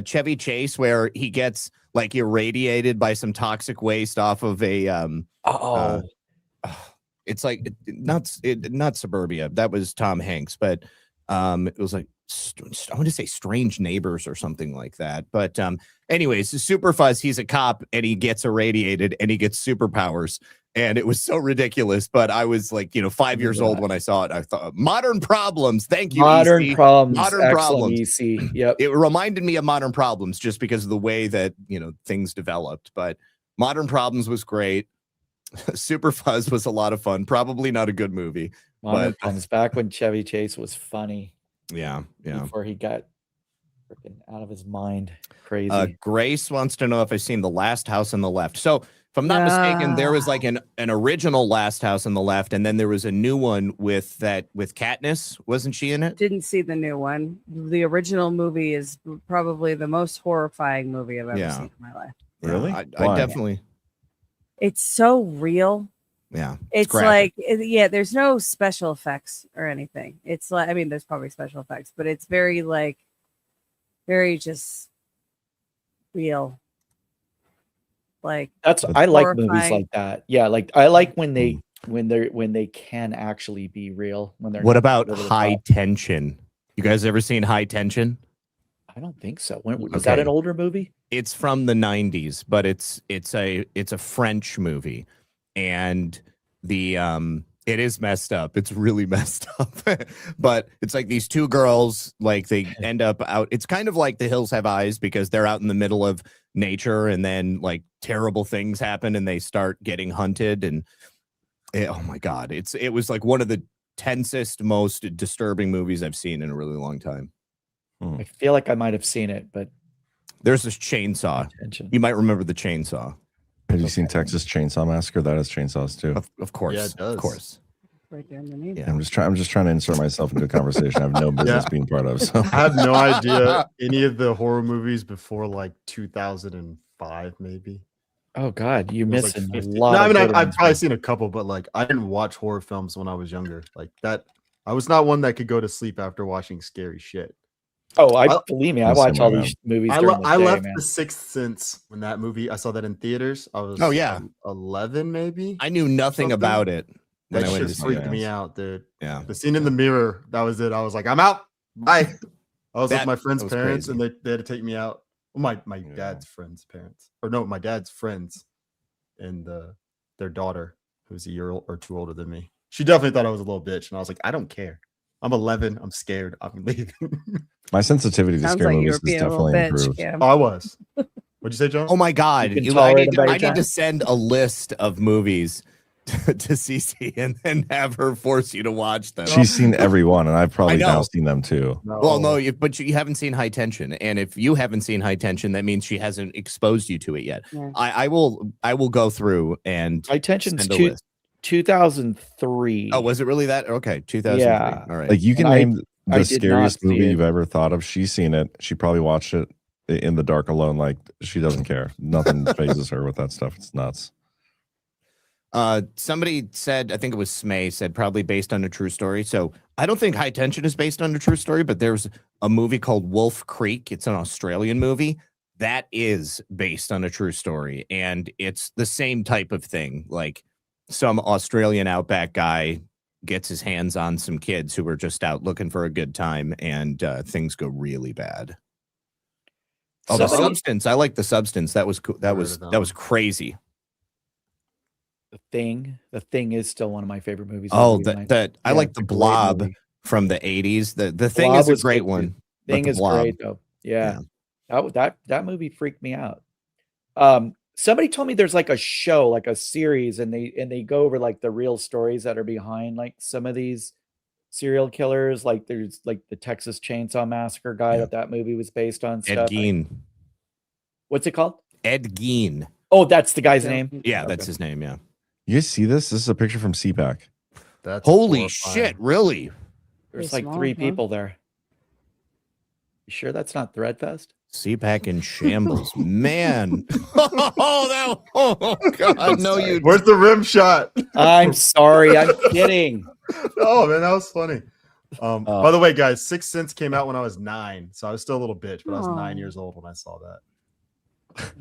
Chevy Chase where he gets like irradiated by some toxic waste off of a it's like not Suburbia. That was Tom Hanks, but it was like I want to say Strange Neighbors or something like that. But anyways, Super Fuzz, he's a cop and he gets irradiated and he gets superpowers. And it was so ridiculous. But I was like, 5 years old when I saw it. I thought modern problems. Thank you. Modern EC. problems. Modern Excellent, problems. EC. Yep. It reminded me of Modern Problems just because of the way that things developed. But Modern Problems was great. Super Fuzz was a lot of fun. Probably not a good movie. Modern But Problems back when Chevy Chase was funny. yeah. Before he got freaking out of his mind. Crazy. Grace wants to know if I've seen The Last House on the Left. So if I'm not mistaken, there was like an original Last House on the Left, and then there was a new one with Katniss. Wasn't she in it? didn't see the new one. The original movie is probably the most horrifying movie I've ever Yeah. seen in my life. Really? I Why? definitely. It's so real. Yeah. It's graphic. like, there's no special effects or anything. It's like, I mean, there's probably special effects, but it's very like, very just real. Like I like movies horrifying. like that. Yeah, like I like when they can actually be real when they're What not about over the High top. Tension? You guys ever seen High Tension? I don't think so. Was that an older movie? It's from the 90s, but it's a French movie, and the it is messed up. It's really messed up. But it's like these two girls, like they end up out. It's kind of like The Hills Have Eyes, because they're out in the middle of nature and then like terrible things happen and they start getting hunted. And oh my God, it was like one of the tensest, most disturbing movies I've seen in a really long time. I feel like I might have seen it, but there's this chainsaw. You might remember the chainsaw. Have you seen Texas Chainsaw Massacre? That has chainsaws too. Of course. Yeah, it does. Of course. Right there underneath. Yeah, I'm just trying to insert myself into a conversation I have no business being part of. So I have no idea any of the horror movies before like 2005, maybe. Oh God, you're It was, like, missing a 50. lot. No, I of mean, good I've ones, probably man. seen a couple, but like I didn't watch horror films when I was younger. Like that, I was not one that could go to sleep after watching scary shit. Oh, believe me, I watch all these movies. I during the day, left man. The Sixth Sense when that movie. I saw that in theaters. I was 11 maybe. I knew nothing about it when That I went shit to see freaked it. me out, dude. Yeah. The scene in the mirror, that was it. I was like, I'm out. Bye. I was with my friend's that was parents, crazy. and they had to take me out. Well, my dad's friend's parents, or no, my dad's friends, and their daughter, who's a year or two older than me. She definitely thought I was a little bitch, and I was like, I don't care. I'm 11. I'm scared. I'm leaving. my sensitivity to Sounds scary like you movies were is being a little definitely bitch. improved. Yeah. Oh, I was. What'd you say, John? Oh my God. You can I tolerate need, a better I need to time. send a list of movies to Cece and then have her force you to watch them. She's seen every one, and I've probably know. now seen them too. Well, no, but you haven't seen High Tension, and if you haven't seen High Tension, that means she hasn't exposed you to it yet. Yeah. I will go through and High Tension's send a list. 2003. Oh, was it really that? Okay, 2003. Yeah. All right. Like you can And name I the did scariest not see movie it. you've ever thought of. She's seen it. She probably watched it in the dark alone. Like she doesn't care. Nothing phases her with that stuff. It's nuts. Somebody said, I think it was Smay, said probably based on a true story. So I don't think High Tension is based on a true story, but there's a movie called Wolf Creek. It's an Australian movie that is based on a true story, and it's the same type of thing. Like some Australian outback guy gets his hands on some kids who were just out looking for a good time, and things go really bad. Oh, The Substance. I like The Substance. That was cool. That was crazy. The Thing is still one of my favorite movies. Oh, Yeah, I like it's The a great Blob movie. from the 80s. The Thing Blob is a was great good, one. too. but Thing The is Blob- great though. Yeah. Yeah. That movie freaked me out. Somebody told me there's like a show, like a series, and they go over like the real stories that are behind like some of these serial killers. Like there's like the Texas Chainsaw Massacre guy that movie was based on. Ed Stuff. Gein. What's it called? Ed Gein. Oh, that's the guy's name. Yeah, that's his name. Yeah. You guys see this? This is a picture from CPAC. That's Holy horrifying. shit! Really? There's Pretty like small, 3 huh? people there. You sure that's not Threadfest? CPAC in shambles, man. Oh God! No, you. Where's the rim shot? I'm sorry. I'm kidding. Oh man, that was funny. By the way, guys, Sixth Sense came out when I was 9, so I was still a little bitch, but I was 9 years old when I saw that.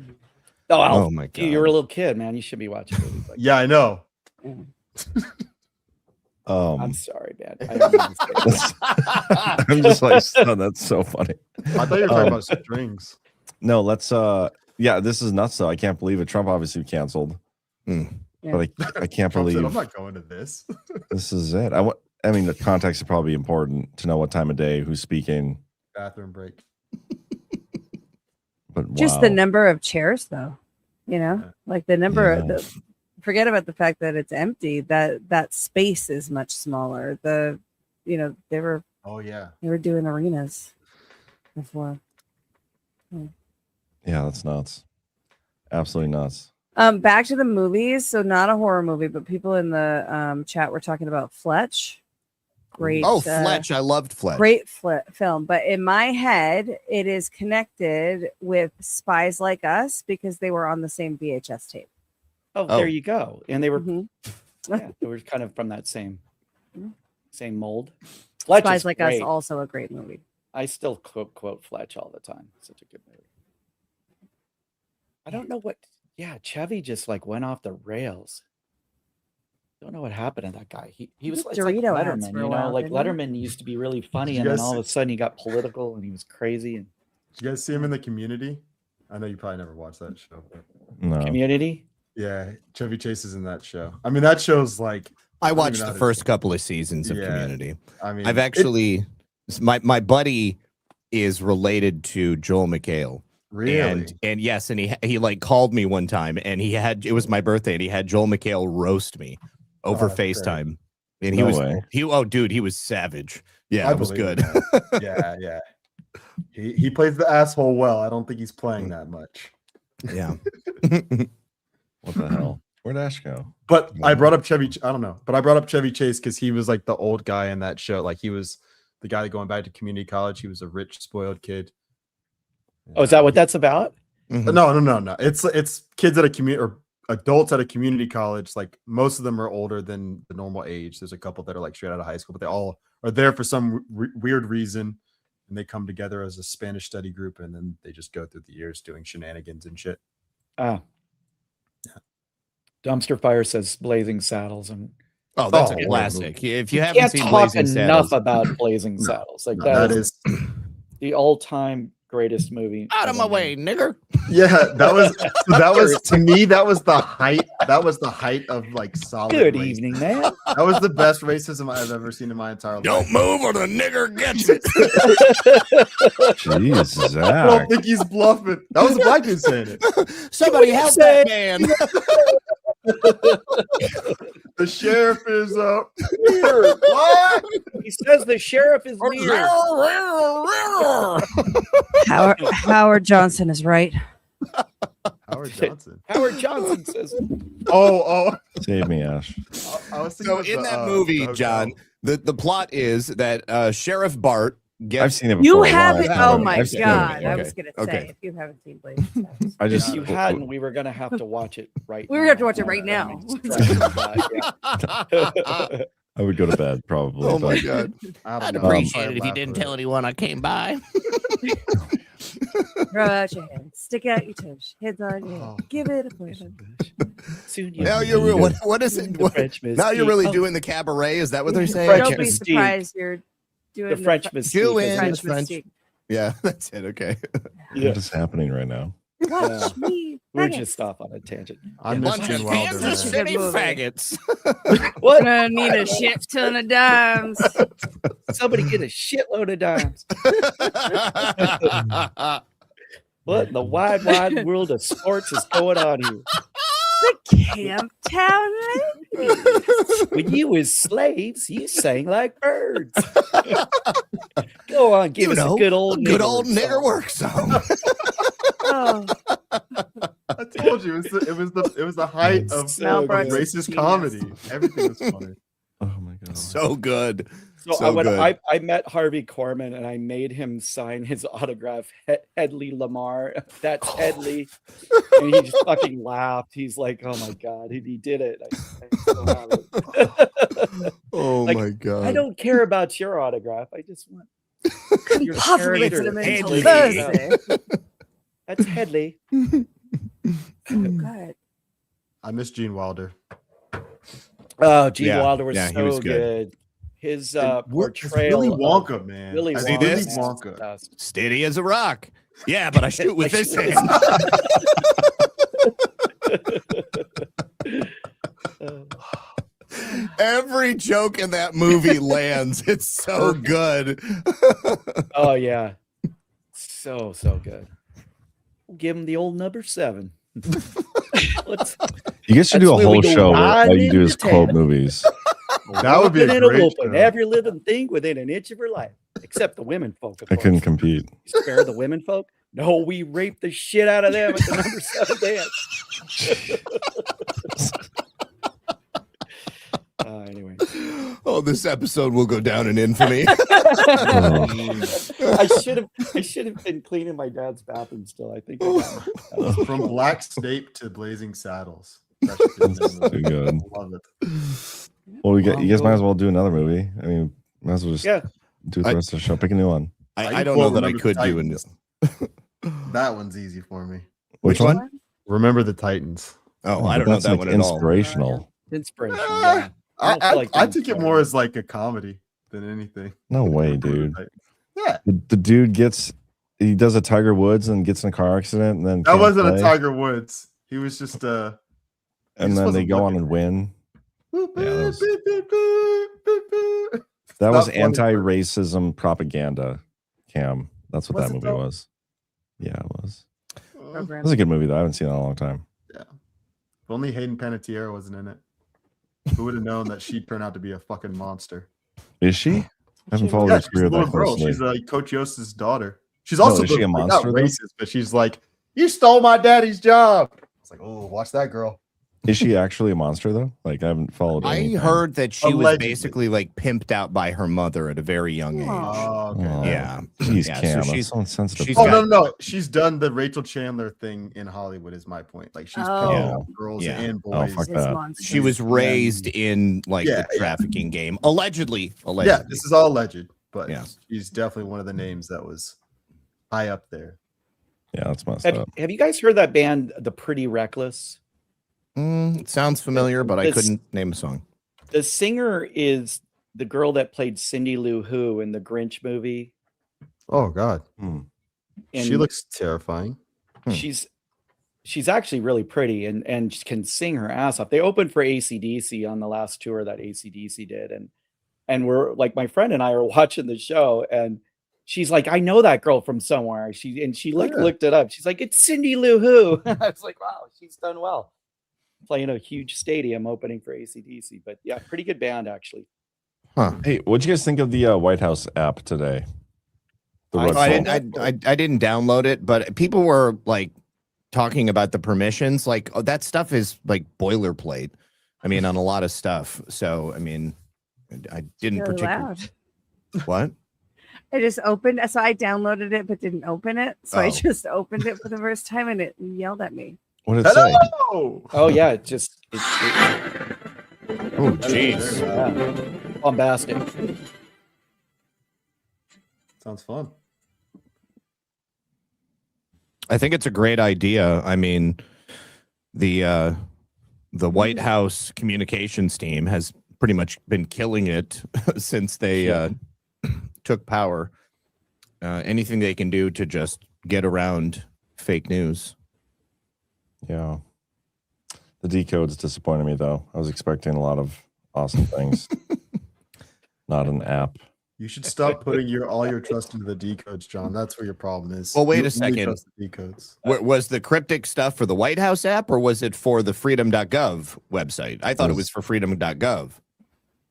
Oh my God! You were a little kid, man. You should be watching movies like Yeah, I know. I'm sorry, man. I don't mean to say that. I'm just like, oh, that's so funny. I thought you were talking about strings. No, let's yeah, this is nuts though. I can't believe it. Trump obviously canceled. But I can't Trump said, believe I'm not going to this. this is it. I mean, the context is probably important to know what time of day, who's speaking. Bathroom break. But Just the number of chairs, though, like the number. Forget about the fact that it's empty. That space is much smaller. They were. Oh yeah. They were doing arenas before. Yeah, that's nuts. Absolutely nuts. Back to the movies. So not a horror movie, but people in the chat were talking about Fletch. Great. Oh, Fletch. I loved Fletch. Great film. But in my head, it is connected with Spies Like Us because they were on the same VHS tape. Oh, there you go. And they were Yeah, they were kind of from that same mold. Fletch Spies is Like great. Us, also a great movie. I still quote Fletch all the time. Such a good movie. I don't know what. Yeah, Chevy just like went off the rails. Don't know what happened to that guy. He was it's like Dorito ads Letterman, for a you know, while, like didn't he? Letterman used to be really funny, Did you and then guys all of a sudden he got political and he was crazy. And Did you guys see him in the Community? I know you probably never watched that show. But No. Community. yeah, Chevy Chase is in that show. I mean, that show's like I don't even watched know the how to first say it. couple of seasons of Yeah, Community. I mean, I've actually my buddy is related to Joel McHale. really. And yes, and he like called me one time, and it was my birthday, and he had Joel McHale roast me over that's great. FaceTime. And No way. he was savage. Yeah, I it was believe good. it, yeah. He plays the asshole well. I don't think he's playing that much. Yeah. What the hell? Where'd Ash go? But I brought up Chevy. I don't know. But I brought up Chevy Chase because he was like the old guy in that show. Like he was the guy going back to community college. He was a rich, spoiled kid. Oh, is that what that's about? No. It's kids at a community or adults at a community college. Like most of them are older than the normal age. There's a couple that are like straight out of high school, but they all are there for some weird reason, and they come together as a Spanish study group, and then they just go through the years doing shenanigans and shit. Ah. Dumpster Fire says Blazing Saddles, and Oh, that's Oh, a yeah. classic. If you haven't can't seen talk Blazing enough Saddles, about Blazing Saddles. Like No, that that is is the all-time greatest movie. out of my ever way, made. nigger. yeah. That was to me. That was the height. That was the height of like solid. Good racism. evening, man. That was the best racism I've ever seen in my entire life. Don't move or the nigger gets it. Jeez, I Zach. don't think he's bluffing. That was a black dude saying it. Somebody help that man. The sheriff is up. What? He says the sheriff is near. Howard Johnson is right. Howard Johnson. Howard Johnson says. Oh. Save me, Ash. I was thinking So of in the, that the movie, hotel. John, the plot is that Sheriff Bart gets. I've seen it before. You a haven't. while Oh ago. my I've seen it. god! I Okay. was gonna Okay. say if you haven't seen Blazing Saddles, I just If you hadn't, we were gonna have to watch it right. we were gonna have to watch it right now. I would go to bed probably. Oh my but- god! I don't I'd know. appreciate I'll it if you laugh didn't with tell it. anyone I came by. Throw out your hands, stick out your toes, heads on your head. Give it a push. Soon Now you're what is it? Now you're really doing the cabaret? Is that what they're saying? French Don't be mystique. surprised you're doing the French Fr- mystique. Doing is French the French. mystique. Yeah, that's it. Okay. What is happening right now? Watch me. We're faggots. just off on a tangent. I Yeah. miss Bunch Gene of Wilder. Kansas man. City Good movie. faggots. What? Gonna need a shit ton of dimes. Somebody get a shitload of dimes. What in the wide world of sports is going on here? The Camptown Ladies. When you was slaves, you sang like birds. Go on, give us a good old nigger work song. Oh, I told you it was the height of So good. racist Genius. comedy. Everything was funny. Oh my god. So good. So So when good. I met Harvey Korman and I made him sign his autograph, Headley Lamar. That's Headley. And he just fucking laughed. He's like, oh my God, he did it. I still have it. Oh Like, my god. I don't care about your autograph. I just want your compartment character. them until Headley. Thursday. That's Headley. Oh, God. I miss Gene Wilder. Oh, Gene Yeah. Wilder was Yeah, he so was good. good. His It's portrayal Willy of Wonka, man. Willy Is he Wonka. this? is Wonka. fantastic. Steady as a rock. Yeah, but I shoot with this hand. Every joke in that movie lands. It's so good. Oh yeah, so good. We'll give him the old number 7. Let's You guys should do a That's where we whole go show where all you do right is into quote town. movies. That would be a walking in great whooping show. every living thing within an inch of her life, except the women folk. Of I couldn't course. compete. You spare the women folk. No, we rape the shit out of them at the number 7 dance. Anyway, Oh, this episode will go down in infamy. Oh. I should have been cleaning my dad's bathroom still. I think I got it. From Black Snape to Blazing Saddles. Too good. Love it. Well, you guys might as well do another movie. I mean, might as well just do the rest of the show. Pick a new one. I don't know that I could do a new. That one's easy for me. Which one? Remember the Titans. Oh, I don't know that one at all. Inspirational. Inspirational. Yeah. I took it more as like a comedy than anything. No way, dude. Yeah. The dude he does a Tiger Woods and gets in a car accident, and then that wasn't a Tiger Woods. He was just and then they go on and win. Yeah, that was anti-racism propaganda, Cam. That's what that movie was. Yeah, it was. It was a good movie though. I haven't seen it in a long time. Yeah. If only Hayden Panettiere wasn't in it. Who would have known that she'd turn out to be a fucking monster? Is she? I haven't followed her She's career a little that girl. closely. She's like Coach Yost's daughter. She's also is she a monster, not racist, but she's like, you stole my daddy's job. It's like, oh, watch that girl. Is she actually a monster though? Like I haven't followed. I heard that she was basically like pimped out by her mother at a very young age. Oh, okay. Yeah. Jeez, Yeah, Cam, so that's so insensitive. No. She's done the Rachel Chandler thing in Hollywood. Is my point. Like she's pimped girls and boys. Oh, fuck that. She was raised in like the trafficking game, allegedly. Yeah, this is all alleged, but Yeah. she's definitely one of the names that was high up there. Yeah, that's messed up. Have you guys heard that band, The Pretty Reckless? It sounds familiar, but I couldn't name a song. The singer is the girl that played Cindy Lou Who in the Grinch movie. Oh God, And she looks terrifying. She's actually really pretty and can sing her ass off. They opened for AC/DC on the last tour that AC/DC did, and we're like, my friend and I are watching the show, and she's like, I know that girl from somewhere. She looked it up. She's like, it's Cindy Lou Who. I was like, wow, she's done well. Playing a huge stadium opening for AC/DC, but yeah, pretty good band actually. Huh. Hey, what'd you guys think of the White House app today? I didn't download it, but people were like talking about the permissions. Like, oh, that stuff is like boilerplate. I mean, on a lot of stuff. So, I mean, I didn't particularly. What? I just opened, so I downloaded it but didn't open it. So I just opened it for the first time and it yelled at me. What did it say? Oh yeah, it just oh jeez. Yeah. Bombastic. Sounds fun. I think it's a great idea. I mean, the White House communications team has pretty much been killing it since they took power. Anything they can do to just get around fake news. Yeah. The decode's disappointed me though. I was expecting a lot of awesome things. Not an app. You should stop putting all your trust into the decodes, John. That's where your problem is. Well, wait You a second. only trust the decodes. Was the cryptic stuff for the White House app or was it for the freedom.gov website? I thought it was for freedom.gov. It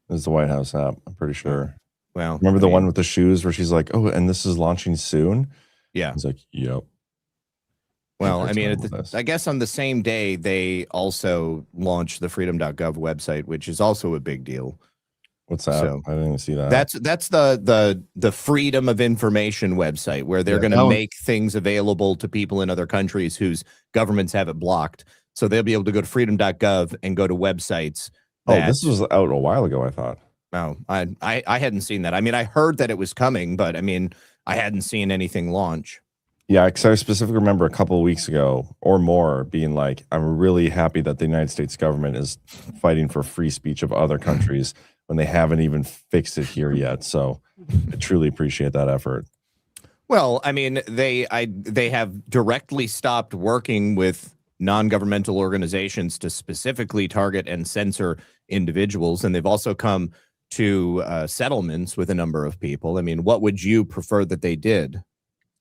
was the White House app, I'm pretty sure. Well, remember the one with the shoes where she's like, oh, and this is launching soon? Yeah. He's like, yep. Well, I mean, I guess on the same day, they also launched the freedom.gov website, which is also a big deal. What's that? So, I didn't even see that. That's the Freedom of Information website where they're going to make things available to people in other countries whose governments have it blocked. So they'll be able to go to freedom.gov and go to websites. This was out a while ago, I thought. No, I hadn't seen that. I mean, I heard that it was coming, but I mean, I hadn't seen anything launch. Yeah, because I specifically remember a couple of weeks ago or more being like, I'm really happy that the United States government is fighting for free speech of other countries when they haven't even fixed it here yet. So I truly appreciate that effort. Well, I mean, they have directly stopped working with non-governmental organizations to specifically target and censor individuals, and they've also come to settlements with a number of people. I mean, what would you prefer that they did?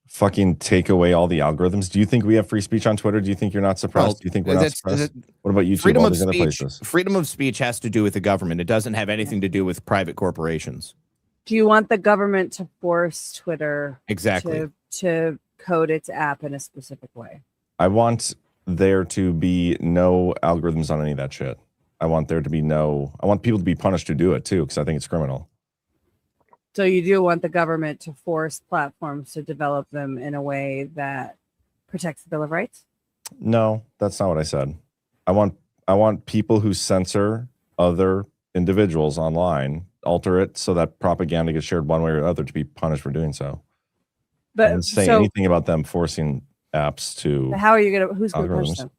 Fucking take away all the algorithms. Do you think we have free speech on Twitter? Do you think you're not suppressed? Well, do you think we're not suppressed? What about YouTube? Freedom All of these other speech. places? Freedom of speech has to do with the government. It doesn't have anything to do with private corporations. Do you want the government to force Twitter Exactly to code its app in a specific way? I want there to be no algorithms on any of that shit. I want there to be I want people to be punished who do it too, because I think it's criminal. So you do want the government to force platforms to develop them in a way that protects the Bill of Rights? No, that's not what I said. I want I want people who censor other individuals online, alter it so that propaganda gets shared one way or another to be punished for doing so. I didn't say anything about them forcing apps to. How are you gonna? Who's gonna punish them?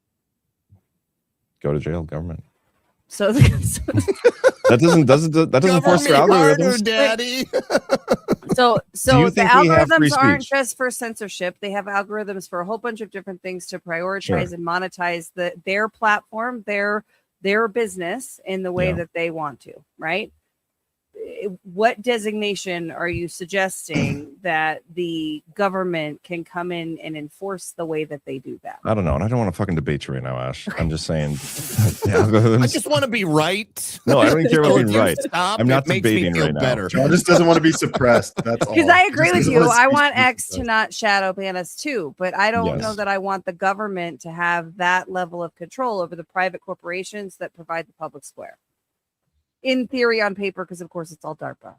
Go to jail, government. So that doesn't force their algorithms, Daddy. So you the think we have free algorithms aren't speech? just for censorship. They have algorithms for a whole bunch of different things to prioritize Sure. and monetize their platform, their business in the way Yeah. that they want to, right? What designation are you suggesting that the government can come in and enforce the way that they do that? I don't know, and I don't want to fucking debate you right now, Ash. I'm just saying. I just want to be right. No, I don't even care about So being if you right. stop, I'm not it makes me debating feel right now. better. John just doesn't want to be suppressed. That's all. Because I agree Just with doesn't you. want his I speech want to be X to suppressed. not shadow ban us too, but I don't know Yes. that I want the government to have that level of control over the private corporations that provide the public square. In theory, on paper, because of course it's all DARPA.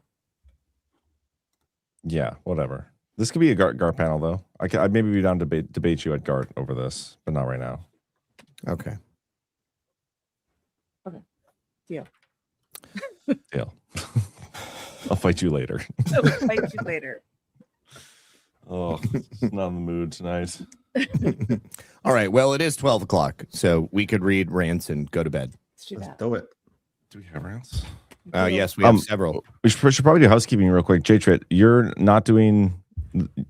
Yeah, whatever. This could be a GART panel, though. I'd maybe be down to debate you at GART over this, but not right now. Okay. Deal. Deal. I'll fight you later. I will fight you later. Oh, not in the mood tonight. All right. Well, it is 12 o'clock, so we could read rants and go to bed. Let's do that. Do it. Do we have rants? Yes, we have several. We should probably do housekeeping real quick. J-Trit, you're not doing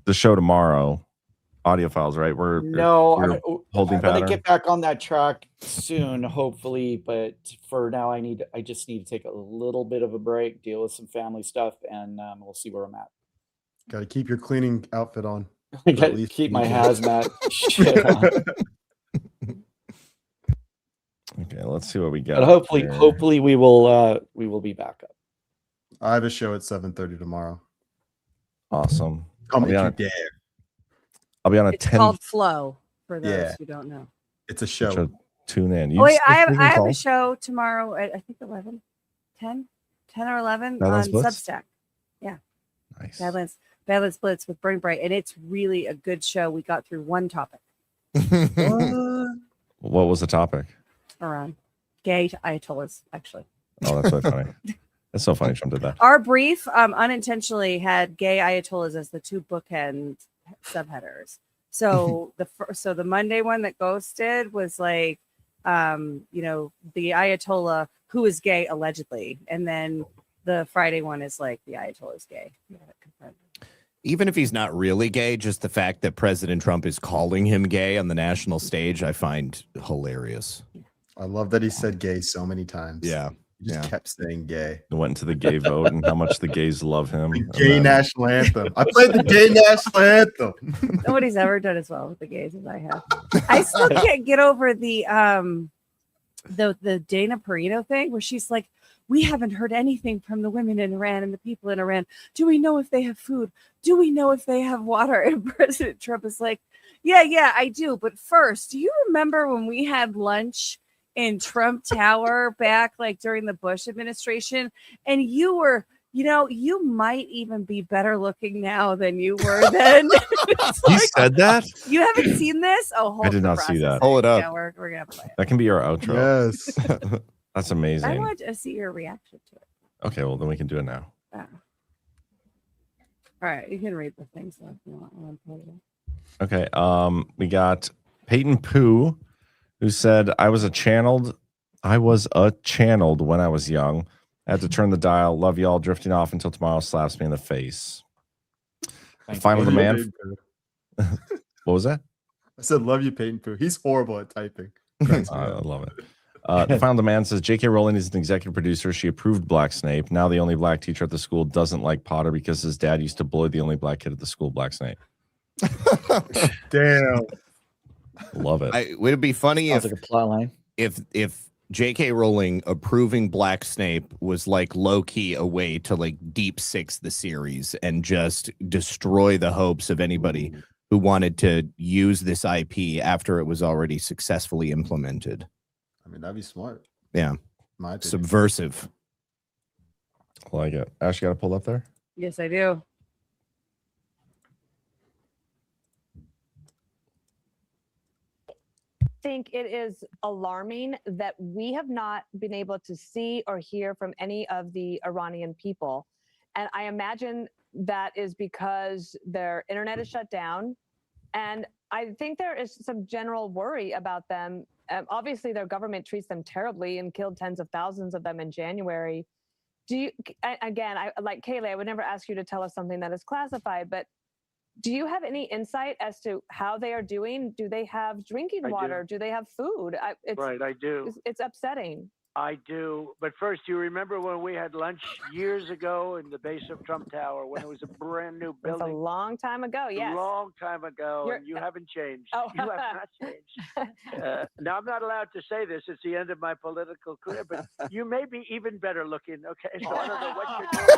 the show tomorrow. Audio files, right? We're holding I'm gonna pattern. get back on that track soon, hopefully. But for now, I just need to take a little bit of a break, deal with some family stuff, and we'll see where I'm at. Got to keep your cleaning outfit on. I gotta keep my hazmat shit on. Okay, let's see what we got. But hopefully, here. hopefully we will be back up. I have a show at 7:30 tomorrow. Awesome. Come I'll be if on you a- dare. I'll be on a It's 10. called Flow for those Yeah. who don't know. It's a show. So tune in. Oh, wait, still I have taking a calls? show tomorrow at I think 11, 10 or 11 Badlands on Blitz? Substack. Yeah. Nice. Badlands Blitz with Burning Bright, and it's really a good show. We got through one topic What was the topic? around gay ayatollahs, actually. Oh, that's so funny. That's so funny. Trump did that. Our brief unintentionally had gay ayatollahs as the two bookend subheaders. So the Monday one that ghosted was like, the Ayatollah who is gay allegedly, and then the Friday one is like the Ayatollah is gay. Yeah, confirmed. Even if he's not really gay, just the fact that President Trump is calling him gay on the national stage, I find hilarious. I love that he said gay so many times. Yeah. He just kept saying gay. Went into the gay vote and how much the gays love him. The gay national anthem. I played the gay national anthem. Nobody's ever done as well with the gays as I have. I still can't get over the Dana Perino thing where she's like, we haven't heard anything from the women in Iran and the people in Iran. Do we know if they have food? Do we know if they have water? And President Trump is like, yeah, I do. But first, do you remember when we had lunch in Trump Tower back like during the Bush administration? And you were, you might even be better looking now than you were then. He said that? You haven't seen this? Oh, hold I did not see that. Hold it up. Yeah, we're gonna play it. That can be our outro. Yes. That's I amazing. want to see your reaction to it. Okay, well then we can do it now. Oh. All right, you can read the things if you want. I want to play it. Okay. We got Peyton Pooh, who said, I was a channeled when I was young. I had to turn the dial. Love y'all. Drifting off until tomorrow slaps me in the face. Final demand. What was that? I said, love you, Peyton Pooh. He's horrible at typing. I love it. The final demand says J.K. Rowling is an executive producer. She approved Black Snape. Now the only black teacher at the school doesn't like Potter because his dad used to bully the only black kid at the school, Black Snape. Damn. Love it. Would it be funny Sounds like a plot line. if J.K. Rowling approving Black Snape was like low-key a way to like deep six the series and just destroy the hopes of anybody who wanted to use this IP after it was already successfully implemented? I mean, that'd be smart. Yeah. My opinion. Subversive. I like it. Ash, you got to pull up there? Yes, I do. think it is alarming that we have not been able to see or hear from any of the Iranian people. And I imagine that is because their internet is shut down. And I think there is some general worry about them. Obviously, their government treats them terribly and killed tens of thousands of them in January. Do you, again, like Kayleigh, I would never ask you to tell us something that is classified, but do you have any insight as to how they are doing? Do they have drinking water? Do they have food? Right, I do. It's upsetting. I do. But first, you remember when we had lunch years ago in the base of Trump Tower when it was a brand new building? It's a long time ago, yes. A long time ago, and you haven't changed. Oh. You have not changed. Now, I'm not allowed to say this. It's the end of my political career, but you may be even better looking. Okay, so I don't know what you're doing.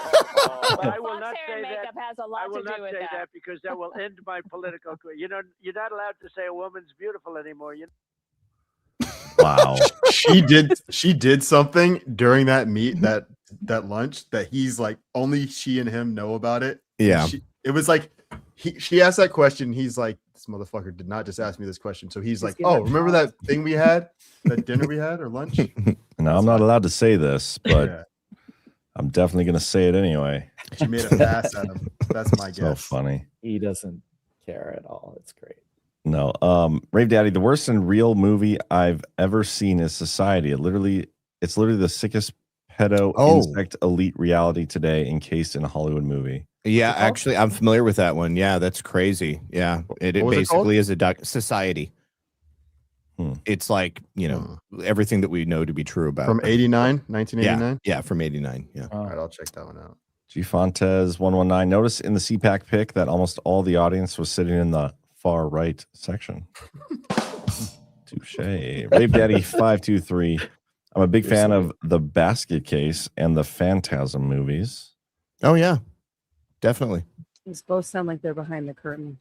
But I will not say that. Has a lot I will to not do with say that because that will end my political career. You know, you're not allowed to say a woman's beautiful anymore. You know? Wow. She did something during that that lunch that he's like only she and him know about it. Yeah. It was like she asked that question. He's like, this motherfucker did not just ask me this question. So he's like, oh, remember that thing we had, that dinner we had or lunch? Now, I'm not allowed to say this, but I'm definitely going to say it anyway. She made a pass at him. That's my guess. So funny. He doesn't care at all. It's great. No, Rave Daddy, the worst and real movie I've ever seen is Society. It's literally the sickest pedo insect elite reality today encased in a Hollywood movie. Yeah, actually, I'm familiar with that one. Yeah, that's crazy. Yeah, it basically is a Society. It's like, you know, everything that we know to be true about. From 1989? Yeah, from 89. Yeah. All right, I'll check that one out. G Fontes 119. Notice in the CPAC pick that almost all the audience was sitting in the far right section. Touche. Rave Daddy 523. I'm a big fan of The Basket Case and the Phantasm movies. Oh yeah, definitely. These both sound like they're behind the curtain.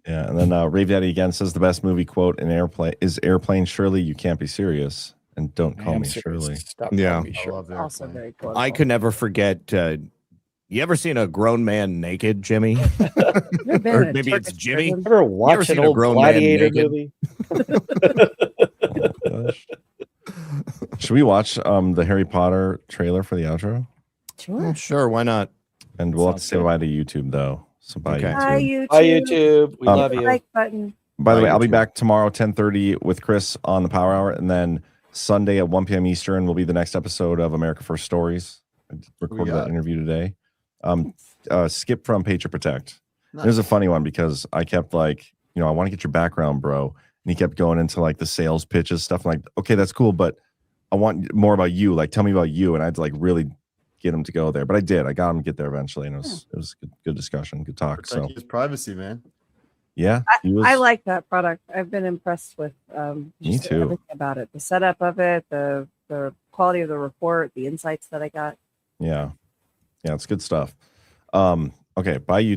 Yeah, and then Rave Daddy again says the best movie quote in Airplane. Surely you can't be serious, and don't call me Shirley. Yeah, Also very cool. I could never forget. You ever seen a grown man naked, Jimmy? Or maybe it's Jimmy. Ever watch an old Gladiator movie? Should we watch the Harry Potter trailer for the outro? Sure. Sure, why not? And we'll have to say bye to YouTube though. So bye, YouTube. Hi, YouTube. Bye, YouTube. We love you. Like button. By the way, I'll be YouTube. back tomorrow 10:30 with Chris on the Power Hour, and then Sunday at 1 p.m. Eastern will be the next episode of America First Stories. I recorded that interview today. Skip from Patriot Protect. Nice. It was a funny one because I kept like, you know, I want to get your background, bro. And he kept going into like the sales pitches stuff. I'm like, okay, that's cool, but I want more about you. Like, tell me about you. And I had to like really get him to go there, but I did. I got him to get there eventually, and it was good discussion, good talk. Protect his privacy, man. Yeah, I like that product. I've been impressed with Me too. everything about it. The setup of it, the quality of the report, the insights that I got. Yeah, it's good stuff. Okay, bye, YouTube.